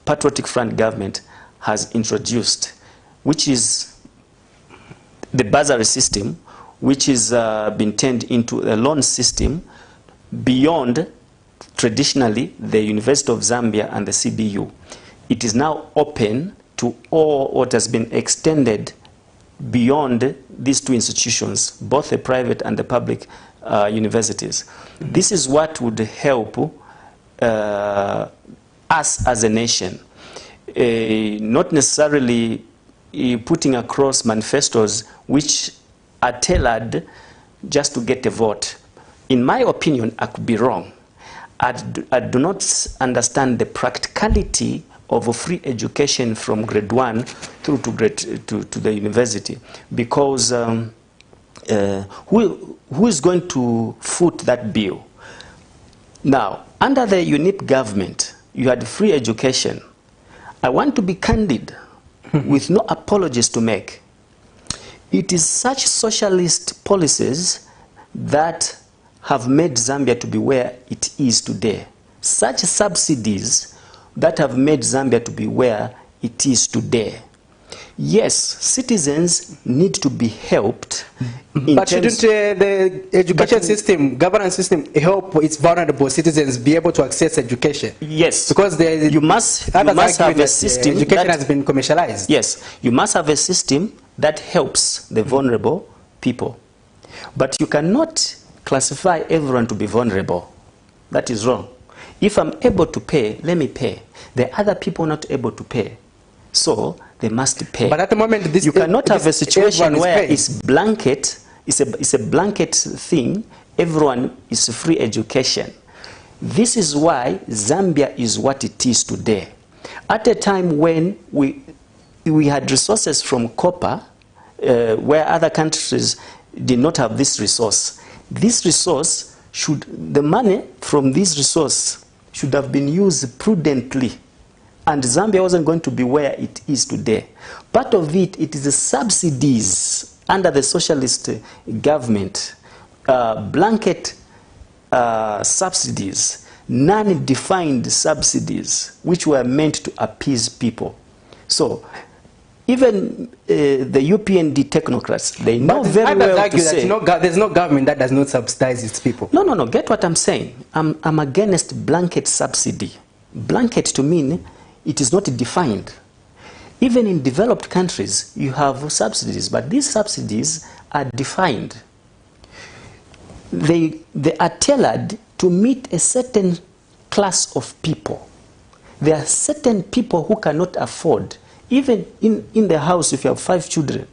Patriotic Front government has introduced, which is the bursary system, which is been turned into a loan system beyond traditionally the University of Zambia and the CBU. It is now open to all what has been extended beyond these two institutions, both the private and the public universities. This is what would help us as a nation, not necessarily putting across manifestos which are tailored just to get a vote. In my opinion, I could be wrong. I do not understand the practicality of a free education from grade 1 through to the university, because who is going to foot that bill? Now, under the UNIP government, you had free education. I want to be candid, with no apologies to make. It is such socialist policies that have made Zambia to be where it is today. Such subsidies that have made Zambia to be where it is today. Yes, citizens need to be helped. But shouldn't the education system, governance system, help its vulnerable citizens be able to access education? Yes. Because you must have a system. Education has been commercialized. Yes. You must have a system that helps the vulnerable people. But you cannot classify everyone to be vulnerable. That is wrong. If I'm able to pay, let me pay. The other people not able to pay, so they must pay. But at the moment, you cannot have a situation where it's blanket. It's a blanket thing. Everyone is free education. This is why Zambia is what it is today. At a time when we had resources from copper, where other countries did not have this resource. This resource the money from this resource should have been used prudently. And Zambia wasn't going to be where it is today. Part of it is the subsidies under the socialist government, blanket subsidies, non-defined subsidies, which were meant to appease people. So, even the UPND technocrats, they know very well to say... there's no government that does not subsidize its people. No. Get what I'm saying. I'm against blanket subsidy. Blanket to mean it is not defined. Even in developed countries, you have subsidies, but these subsidies are defined. They are tailored to meet a certain class of people. There are certain people who cannot afford. Even in the house, if you have 5 children,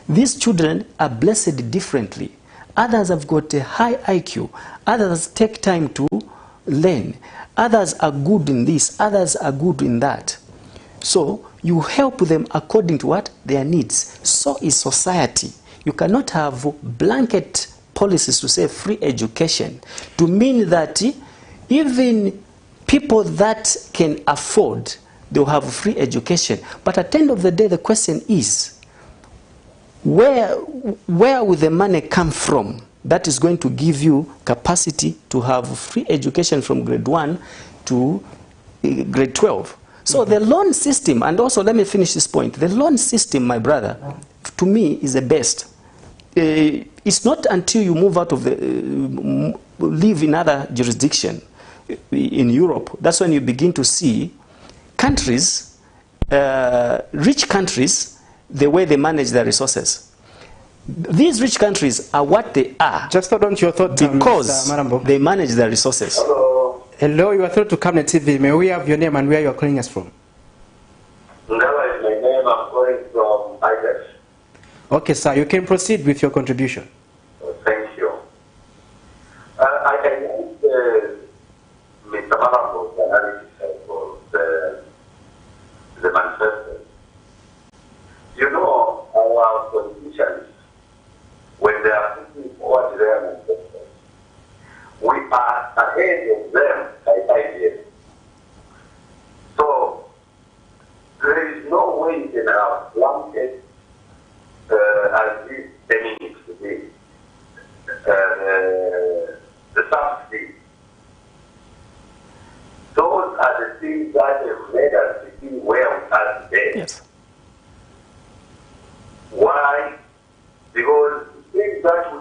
these children are blessed differently. Others have got a high IQ. Others take time to learn. Others are good in this. Others are good in that. So you help them according to what their needs. So is society. You cannot have blanket policies to say free education to mean that even people that can afford, they'll have free education. But at the end of the day, the question is, where will the money come from that is going to give you capacity to have free education from grade 1 to grade 12? So the loan system, and also let me finish this point, the loan system, my brother, to me is the best. It's not until you move out of live in other jurisdiction in Europe, that's when you begin to see countries, rich countries, the way they manage their resources. These rich countries are what they are. Just hold on to your thought, because they manage their resources. Hello, you are through to Cabinet TV. May we have your name and where you are calling us from? Ngala is my name. I'm calling from IDEX. Okay, sir, you can proceed with your contribution. Thank you. I can Mr. Malambo's analysis of the manifesto. You know, our politicians, when they are putting forward their manifestos, we are ahead of them by 5 years. So, there is no way you can have blanket as this ending today. The subsidy. Those are the things that have made us be where we are today. Yes. Why? Because things that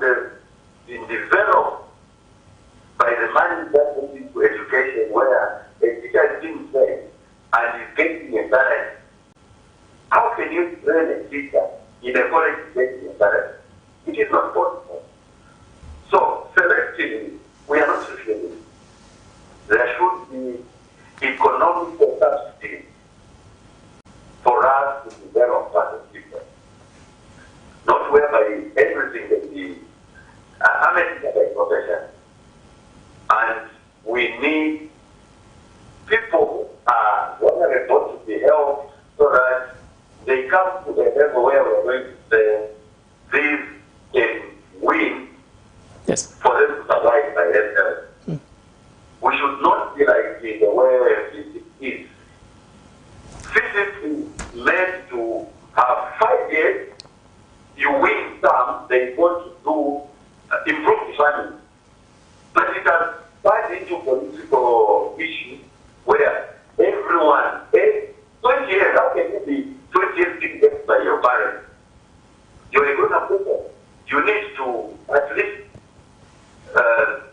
Yes. for them to survive by themselves. We should not be like in the way physics is. Physics is meant to have 5 years, you win some, they want to do improve the family. But it has turned into political issues where everyone, 20 years, how can you be 20 years being by your parents? You're a grown-up person. You need to at least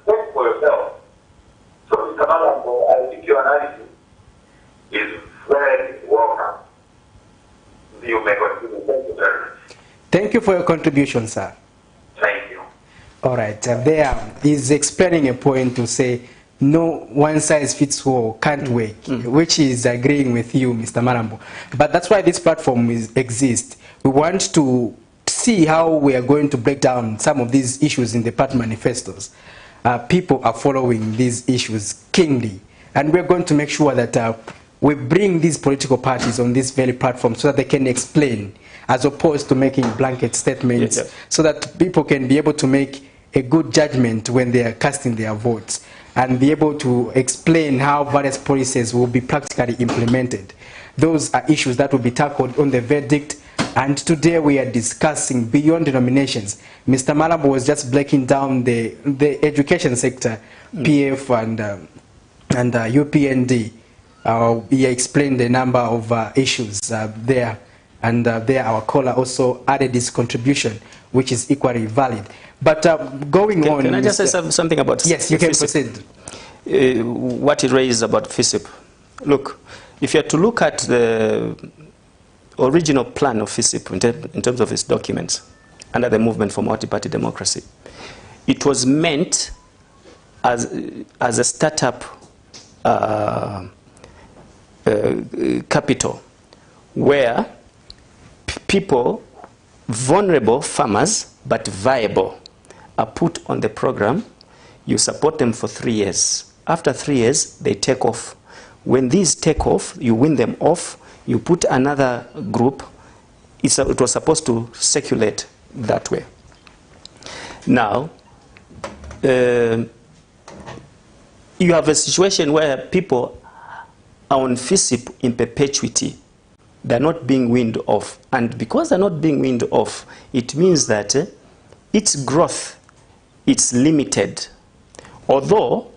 think for yourself. So, Mr. Malambo, I think your analysis is very welcome. You may continue. Thank you very much. Thank you for your contribution, sir. Thank you. All right, there he's explaining a point to say no one size fits all can't work, which is agreeing with you, Mr. Malambo. But that's why this platform exists. We want to see how we are going to break down some of these issues in the party manifestos. People are following these issues keenly, and we're going to make sure that we bring these political parties on this very platform so that they can explain, as opposed to making blanket statements, so that people can be able to make a good judgment when they are casting their votes and be able to explain how various policies will be practically implemented. Those are issues that will be tackled on the verdict, and today we are discussing beyond denominations. Mr. Malambo was just breaking down the education sector, PF and UPND. He explained a number of issues there, and there our caller also added his contribution, which is equally valid. But going on... Can I just say something about... Yes, you can proceed. What he raised about FISIP. Look, if you are to look at the original plan of FISIP in terms of its documents under the Movement for Multi-Party Democracy, it was meant as a startup capital where people, vulnerable farmers but viable, are put on the program. You support them for 3 years. After 3 years, they take off. When these take off, you win them off, you put another group. It was supposed to circulate that way. Now, you have a situation where people are on FISIP in perpetuity. They're not being weaned off. And because they're not being weaned off, it means that its growth, it's limited. Although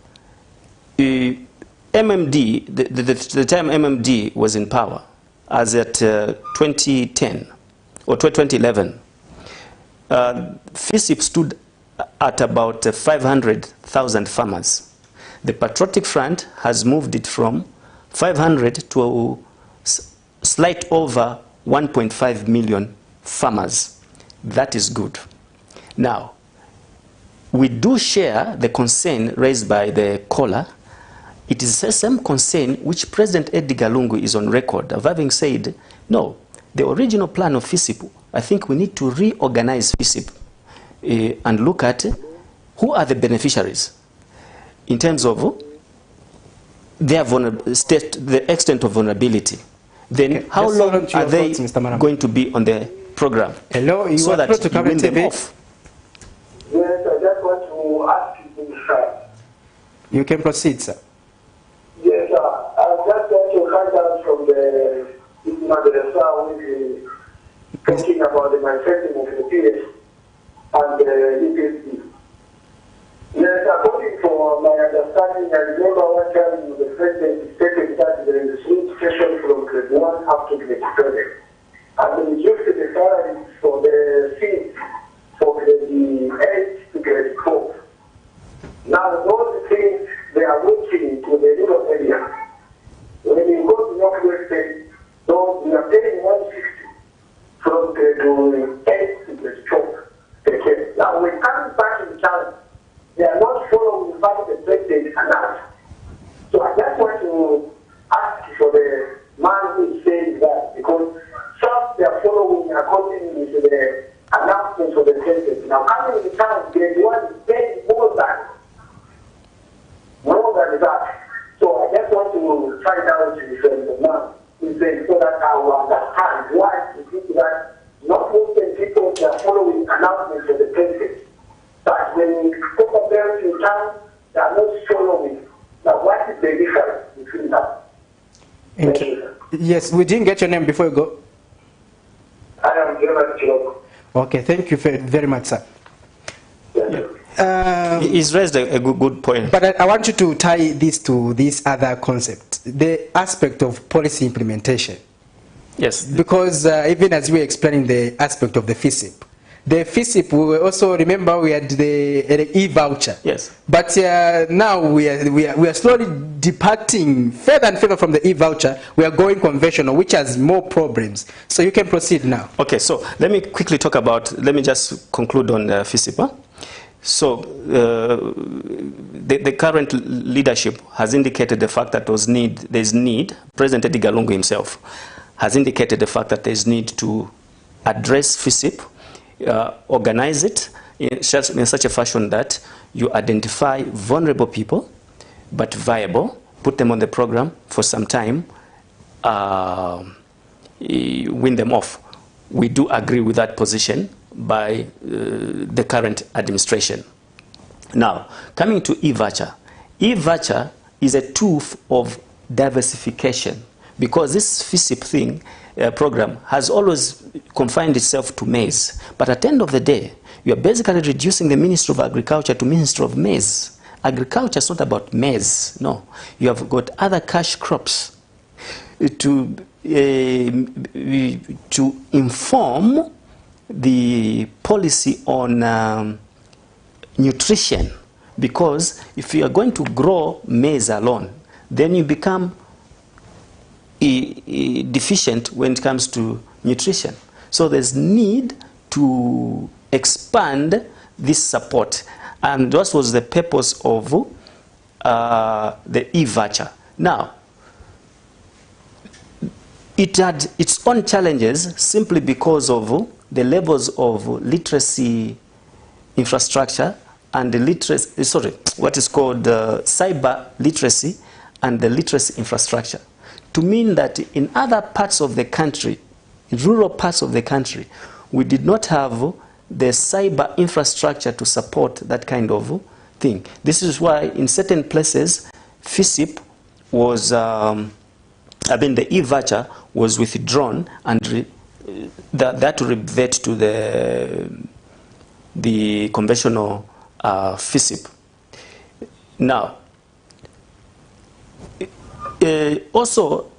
MMD, the time MMD was in power, as at 2010 or 2011, FISIP stood at about 500,000 farmers. The Patriotic Front has moved it from 500 to slight over 1.5 million farmers. That is good. Now, we do share the concern raised by the caller. It is the same concern which President Edgar Lungu is on record of having said, no, the original plan of FISIP, I think we need to reorganize FISIP and look at who are the beneficiaries in terms of their the extent of vulnerability. Then okay, how long are they going to be on the program? Hello, you so that to you win them off? Yes, I just want to ask you, sir. You can proceed, sir. Yes, sir. I just want to find out from the Madrasa who is talking about the manufacturing of the PS and the UPSC. Yes, according to my understanding, I remember one time the president stated that there is a switch session from grade 1 up to grade 7. And they reduced the salaries for the seats for grade 8 to grade 4. Now, those things, they are working to the rural area. When you go to Northwest State, those we are paying 160 from grade 8 to grade 12. Okay. Now, when coming back in town, they are not following what the president announced. So I just want to ask for the man who is saying that, because some they are following according to the announcements of the president. Now coming in town, grade 1 is paying more than that. So I just want to find out from the man who is saying, so that I will understand why it is that not most people are following announcements of the president. But when now they are not following. Now, what is the difference between that? Thank you, sir. Yes, we didn't get your name before you go. I am German Chiloko. Okay, thank you very much, sir. He's raised a good point. But I want you to tie this to this other concept, the aspect of policy implementation. Yes. Because even as we were explaining the aspect of the FISIP, we also remember we had the e-voucher. Yes. But now we are slowly departing further and further from the e-voucher. We are going conventional, which has more problems. So you can proceed now. Okay, so let me quickly talk about, let me just conclude on FISIP. Huh? So the current leadership has indicated the fact that there's need, President Edgar Lungu himself has indicated the fact that there's need to address FISIP, organize it in such a fashion that you identify vulnerable people, but viable, put them on the program for some time, win them off. We do agree with that position by the current administration. Now, coming to e-voucher. E-voucher is a tool of diversification, because this FISIP thing, program has always confined itself to maize. But at the end of the day, you are basically reducing the Ministry of Agriculture to Ministry of Maize. Agriculture is not about maize, no. You have got other cash crops to inform the policy on nutrition, because if you are going to grow maize alone, then you become deficient when it comes to nutrition. So there's need to expand this support, and that was the purpose of the e-voucher. Now, it had its own challenges simply because of the levels of literacy infrastructure and the literacy, what is called cyber literacy and the literacy infrastructure. To mean that in other parts of the country, in rural parts of the country, we did not have the cyber infrastructure to support that kind of thing. This is why in certain places, FISIP was, the e-voucher was withdrawn, and that to revert to the conventional FISIP. Now, also,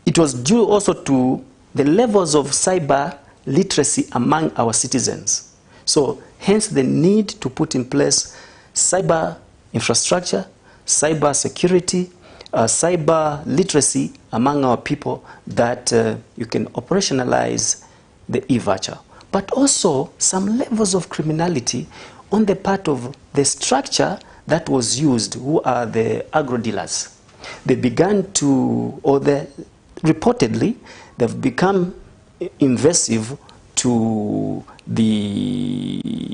it was due also to the levels of cyber literacy among our citizens. So, hence the need to put in place cyber infrastructure, cyber security, cyber literacy among our people, that you can operationalize the e-voucher. But also some levels of criminality on the part of the structure that was used, who are the agro-dealers. They began to, reportedly, they've become invasive to the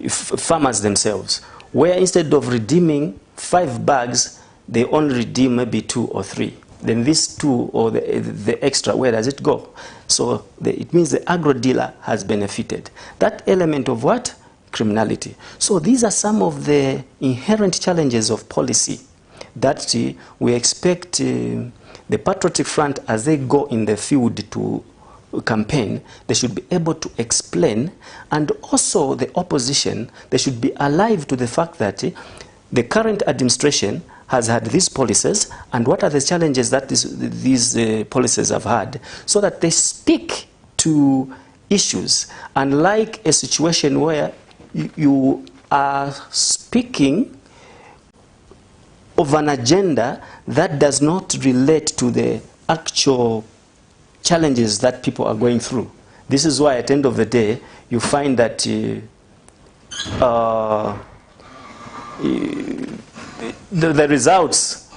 farmers themselves, where instead of redeeming 5 bags, they only redeem maybe 2 or 3. Then these 2 or the extra, where does it go? So it means the agro-dealer has benefited. That element of what? Criminality. So these are some of the inherent challenges of policy that we expect the Patriotic Front, as they go in the field to campaign, they should be able to explain, and also the opposition, they should be alive to the fact that the current administration has had these policies, and what are the challenges that these policies have had, so that they speak to issues. Unlike a situation where you are speaking of an agenda that does not relate to the actual challenges that people are going through. This is why at the end of the day, you find that the results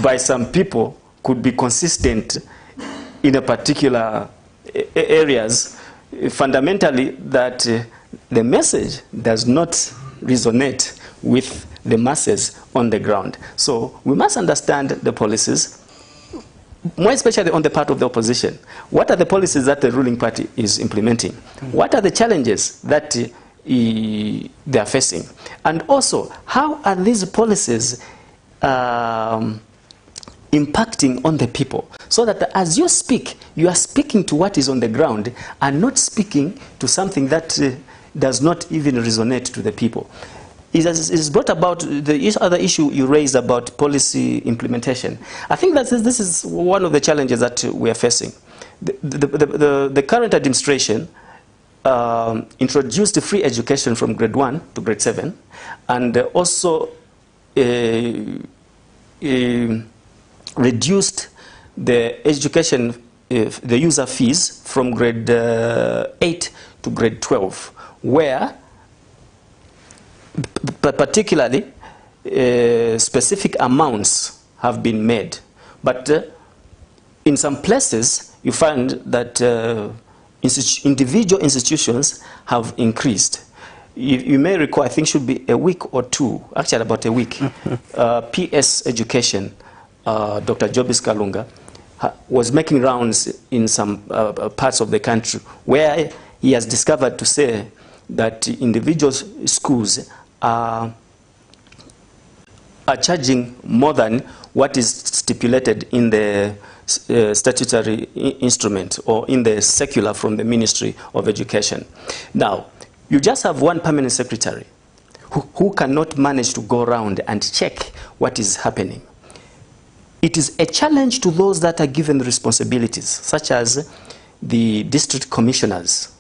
by some people could be consistent in a particular areas, fundamentally that the message does not resonate with the masses on the ground. So we must understand the policies, more especially on the part of the opposition. What are the policies that the ruling party is implementing? What are the challenges that they are facing. And also, how are these policies impacting on the people, so that as you speak, you are speaking to what is on the ground and not speaking to something that does not even resonate to the people. It's brought about the other issue you raised about policy implementation. I think that this is one of the challenges that we are facing. The current administration introduced free education from grade 1 to grade 7, and also reduced the education, the user fees from grade 8 to grade 12, where particularly specific amounts have been made. But in some places, you find that individual institutions have increased. You may recall, I think should be a week or two, actually about a week, PS Education, Dr. Jobis Kalunga, was making rounds in some parts of the country where he has discovered to say that individual schools are charging more than what is stipulated in the statutory instrument or in the circular from the Ministry of Education. Now, you just have one permanent secretary who cannot manage to go around and check what is happening. It is a challenge to those that are given responsibilities, such as the district commissioners.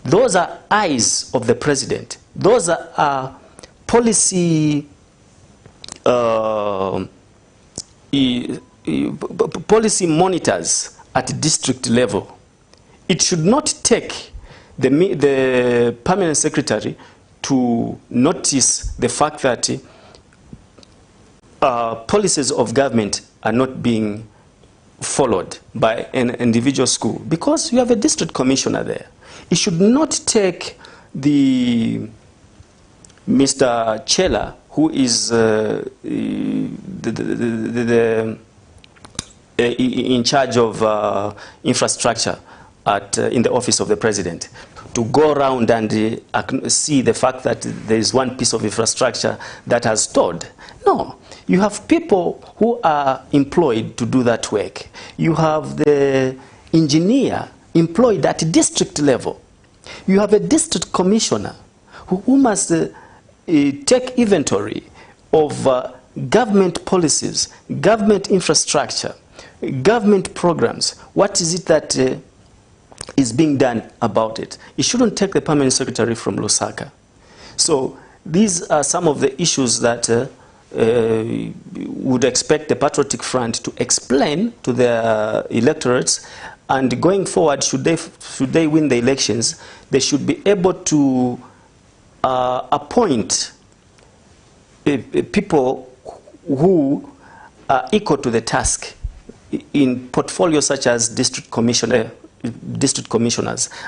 Those are eyes of the president. Those are policy policy monitors at district level. It should not take the permanent secretary to notice the fact that policies of government are not being followed by an individual school, because you have a district commissioner there. It should not take the Mr. Chela, who is in charge of infrastructure in the office of the president, to go around and see the fact that there is one piece of infrastructure that has stalled. No, you have people who are employed to do that work. You have the engineer employed at district level. You have a district commissioner who must take inventory of government policies, government infrastructure, government programs. What is it that is being done about it? It shouldn't take the permanent secretary from Lusaka. So these are some of the issues that would expect the Patriotic Front to explain to their electorates, and going forward, should they win the elections, they should be able to appoint people who are equal to the task in portfolios such as district commissioners,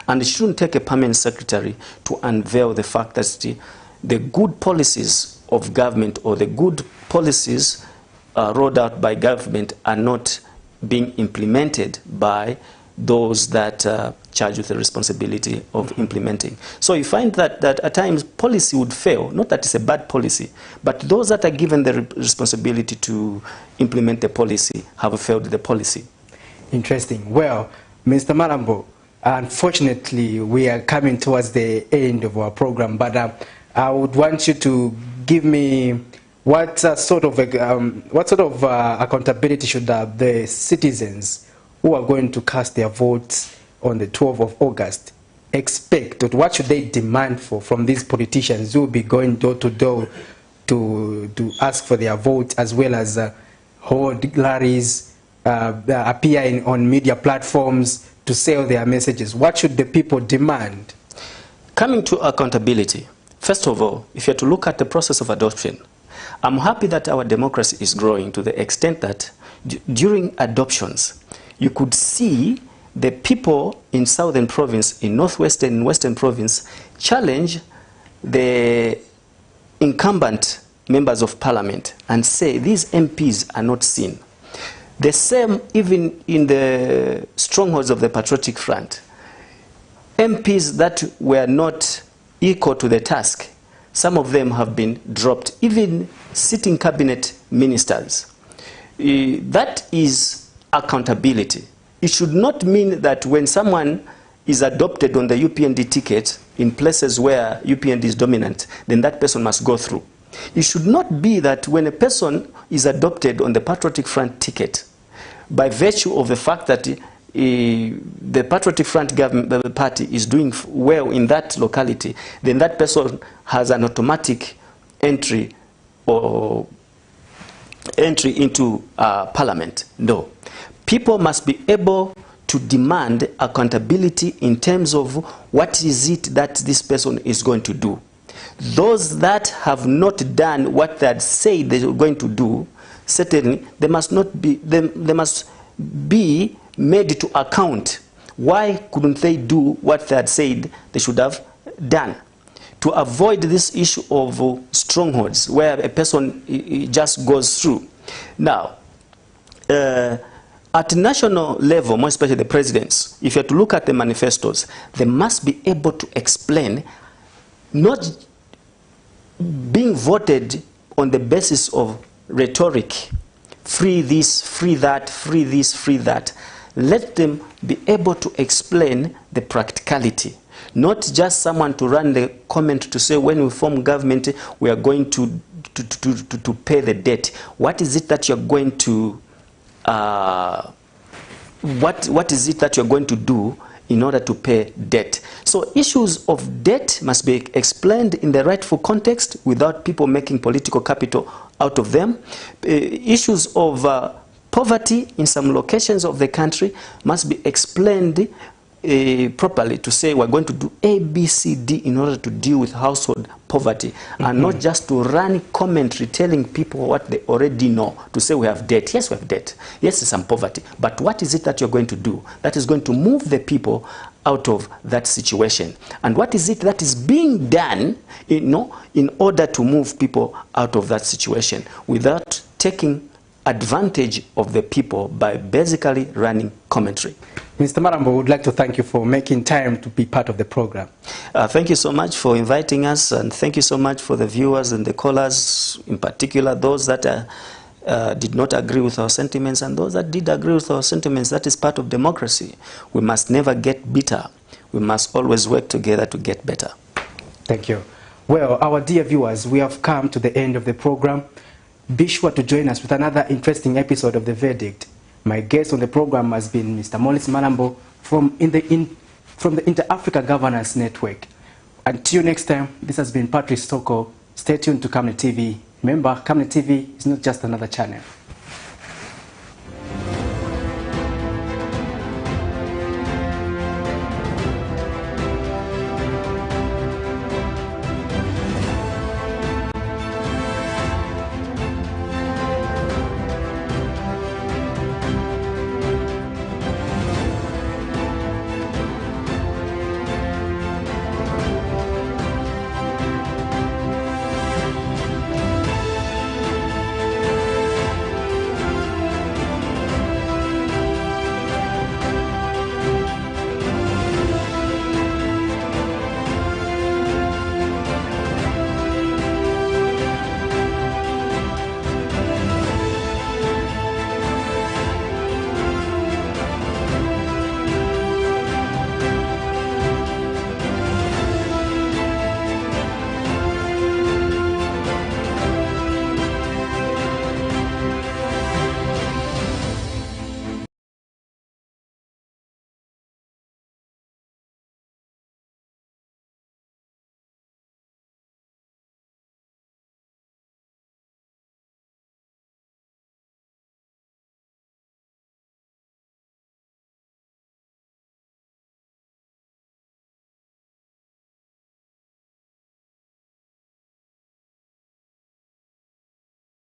and it shouldn't take a permanent secretary to unveil the fact that the good policies of government or the good policies rolled out by government are not being implemented by those that charged with the responsibility of implementing. So you find that at times policy would fail, not that it's a bad policy, but those that are given the responsibility to implement the policy have failed the policy. Interesting. Well, Mr. Malambo, unfortunately, we are coming towards the end of our program, but I would want you to give me what sort of accountability should the citizens who are going to cast their votes on the 12th of August expect? What should they demand from these politicians who will be going door to door to ask for their votes, as well as hold rallies, appear on media platforms to sell their messages? What should the people demand? Coming to accountability, first of all, if you are to look at the process of adoption, I'm happy that our democracy is growing to the extent that during adoptions, you could see the people in Southern Province, in Northwestern and Western Province, challenge the incumbent members of parliament and say these MPs are not seen. The same even in the strongholds of the Patriotic Front. MPs that were not equal to the task. Some of them have been dropped, even sitting cabinet ministers. That is accountability. It should not mean that when someone is adopted on the UPND ticket in places where UPND is dominant, then that person must go through. It should not be that when a person is adopted on the Patriotic Front ticket, by virtue of the fact that the Patriotic Front government party is doing well in that locality, then that person has an automatic entry or entry into parliament. No. People must be able to demand accountability in terms of what is it that this person is going to do. Those that have not done what they had said they were going to do, certainly they must be made to account. Why couldn't they do what they had said they should have done? To avoid this issue of strongholds where a person just goes through. Now, at national level, more especially the presidents, if you have to look at the manifestos, they must be able to explain, not being voted on the basis of rhetoric, free this, free that, free this, free that. Let them be able to explain the practicality. Not just someone to run the comment to say when we form government we are going to pay the debt. What is it that you're going to what is it that you're going to do in order to pay debt? So issues of debt must be explained in the rightful context without people making political capital out of them. Issues of poverty in some locations of the country must be explained properly, to say we're going to do A, B, C, D in order to deal with household poverty, and not just to run commentary telling people what they already know, to say we have debt. Yes, we have debt. Yes, there's some poverty. But what is it that you're going to do that is going to move the people out of that situation? And what is it that is being done, in order to move people out of that situation without taking advantage of the people by basically running commentary? Mr. Malambo, would like to thank you for making time to be part of the program. Thank you so much for inviting us, and thank you so much for the viewers and the callers, in particular those that did not agree with our sentiments and those that did agree with our sentiments. That is part of democracy. We must never get bitter. We must always work together to get better. Thank you. Well, our dear viewers, we have come to the end of the program. Be sure to join us with another interesting episode of The Verdict. My guest on the program has been Mr. Maurice Malambo from the Inter-Africa Governance Network. Until next time, this has been Patrice Soko. Stay tuned to Camnet TV. Remember, Camnet TV is not just another channel.